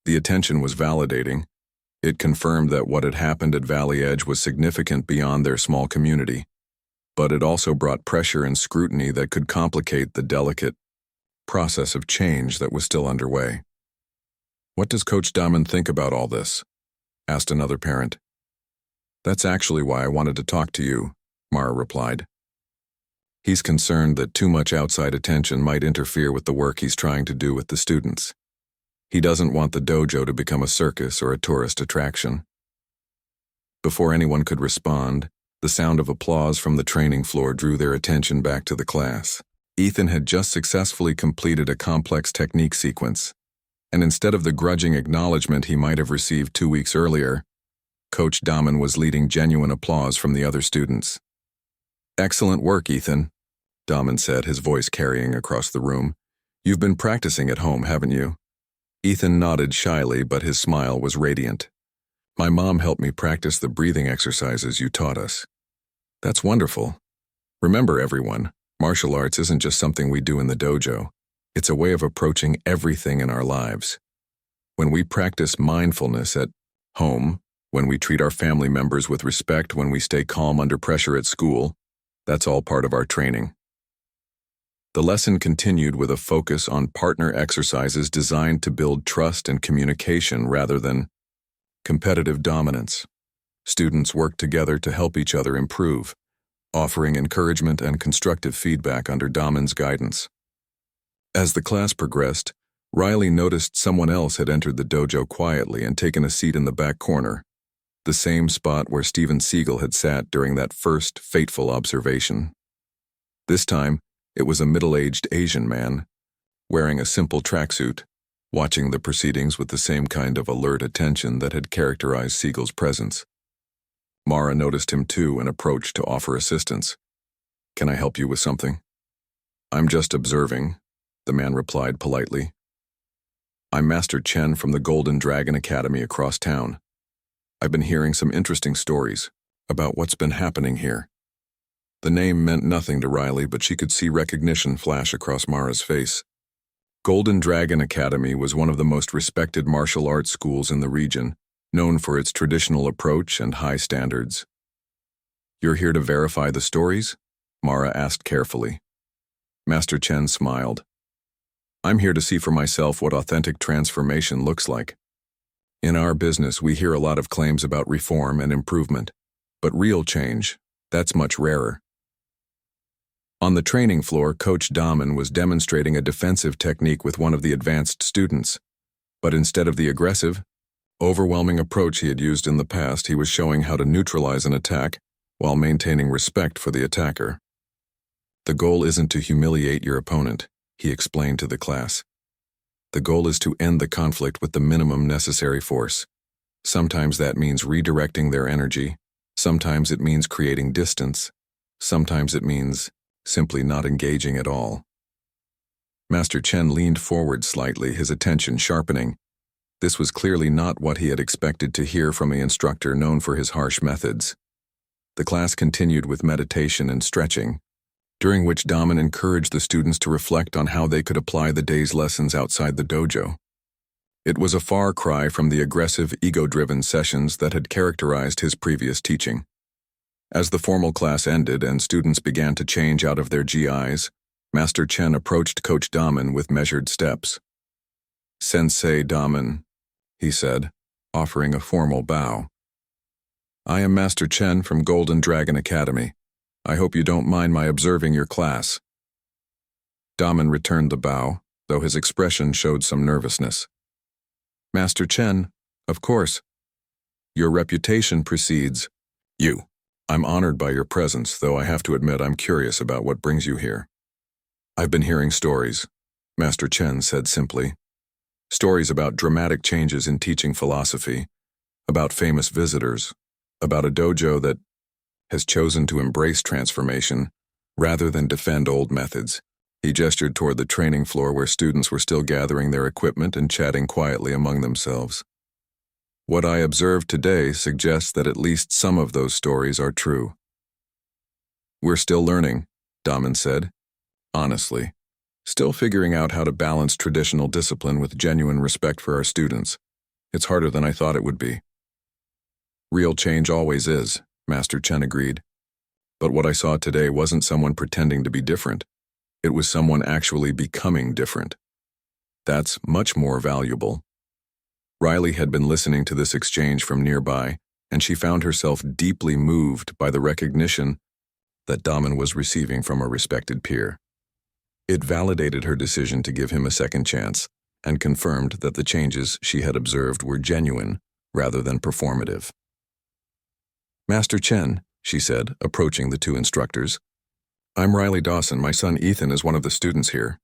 The attention was validating. It confirmed that what had happened at Valley Edge was significant beyond their small community. But it also brought pressure and scrutiny that could complicate the delicate process of change that was still underway. "What does Coach Damen think about all this?" asked another parent. "That's actually why I wanted to talk to you," Mara replied. "He's concerned that too much outside attention might interfere with the work he's trying to do with the students. He doesn't want the dojo to become a circus or a tourist attraction." Before anyone could respond, the sound of applause from the training floor drew their attention back to the class. Ethan had just successfully completed a complex technique sequence, and instead of the grudging acknowledgement he might have received 2 weeks earlier, Coach Damen was leading genuine applause from the other students. "Excellent work, Ethan," Damen said, his voice carrying across the room. "You've been practicing at home, haven't you?" Ethan nodded shyly, but his smile was radiant. "My mom helped me practice the breathing exercises you taught us." "That's wonderful. Remember, everyone, martial arts isn't just something we do in the dojo. It's a way of approaching everything in our lives. When we practice mindfulness at home, when we treat our family members with respect, when we stay calm under pressure at school, that's all part of our training." The lesson continued with a focus on partner exercises designed to build trust and communication rather than competitive dominance. Students worked together to help each other improve, offering encouragement and constructive feedback under Damen's guidance. As the class progressed, Riley noticed someone else had entered the dojo quietly and taken a seat in the back corner, the same spot where Steven Seagal had sat during that first fateful observation. This time, it was a middle-aged Asian man, wearing a simple tracksuit, watching the proceedings with the same kind of alert attention that had characterized Seagal's presence. Mara noticed him too and approached to offer assistance. "Can I help you with something?" "I'm just observing," the man replied politely. "I'm Master Chen from the Golden Dragon Academy across town. I've been hearing some interesting stories about what's been happening here." The name meant nothing to Riley, but she could see recognition flash across Mara's face. Golden Dragon Academy was one of the most respected martial arts schools in the region, known for its traditional approach and high standards. "You're here to verify the stories?" Mara asked carefully. Master Chen smiled. "I'm here to see for myself what authentic transformation looks like. In our business, we hear a lot of claims about reform and improvement, but real change, that's much rarer." On the training floor, Coach Damen was demonstrating a defensive technique with one of the advanced students, but instead of the aggressive, overwhelming approach he had used in the past, he was showing how to neutralize an attack while maintaining respect for the attacker. "The goal isn't to humiliate your opponent," he explained to the class. "The goal is to end the conflict with the minimum necessary force. Sometimes that means redirecting their energy, sometimes it means creating distance, sometimes it means simply not engaging at all." Master Chen leaned forward slightly, his attention sharpening. This was clearly not what he had expected to hear from an instructor known for his harsh methods. The class continued with meditation and stretching, during which Damen encouraged the students to reflect on how they could apply the day's lessons outside the dojo. It was a far cry from the aggressive, ego-driven sessions that had characterized his previous teaching. As the formal class ended and students began to change out of their GIs, Master Chen approached Coach Damen with measured steps. "Sensei Damen," he said, offering a formal bow. "I am Master Chen from Golden Dragon Academy. I hope you don't mind my observing your class." Damen returned the bow, though his expression showed some nervousness. "Master Chen, of course. Your reputation precedes you. I'm honored by your presence, though I have to admit I'm curious about what brings you here." "I've been hearing stories," Master Chen said simply. "Stories about dramatic changes in teaching philosophy, about famous visitors, about a dojo that has chosen to embrace transformation rather than defend old methods." He gestured toward the training floor where students were still gathering their equipment and chatting quietly among themselves. "What I observed today suggests that at least some of those stories are true." "We're still learning," Damen said. "Honestly, still figuring out how to balance traditional discipline with genuine respect for our students. It's harder than I thought it would be." "Real change always is," Master Chen agreed. "But what I saw today wasn't someone pretending to be different. It was someone actually becoming different. That's much more valuable." Riley had been listening to this exchange from nearby, and she found herself deeply moved by the recognition that Damen was receiving from a respected peer. It validated her decision to give him a second chance, and confirmed that the changes she had observed were genuine rather than performative. "Master Chen," she said, approaching the two instructors. "I'm Riley Dawson. My son Ethan is one of the students here.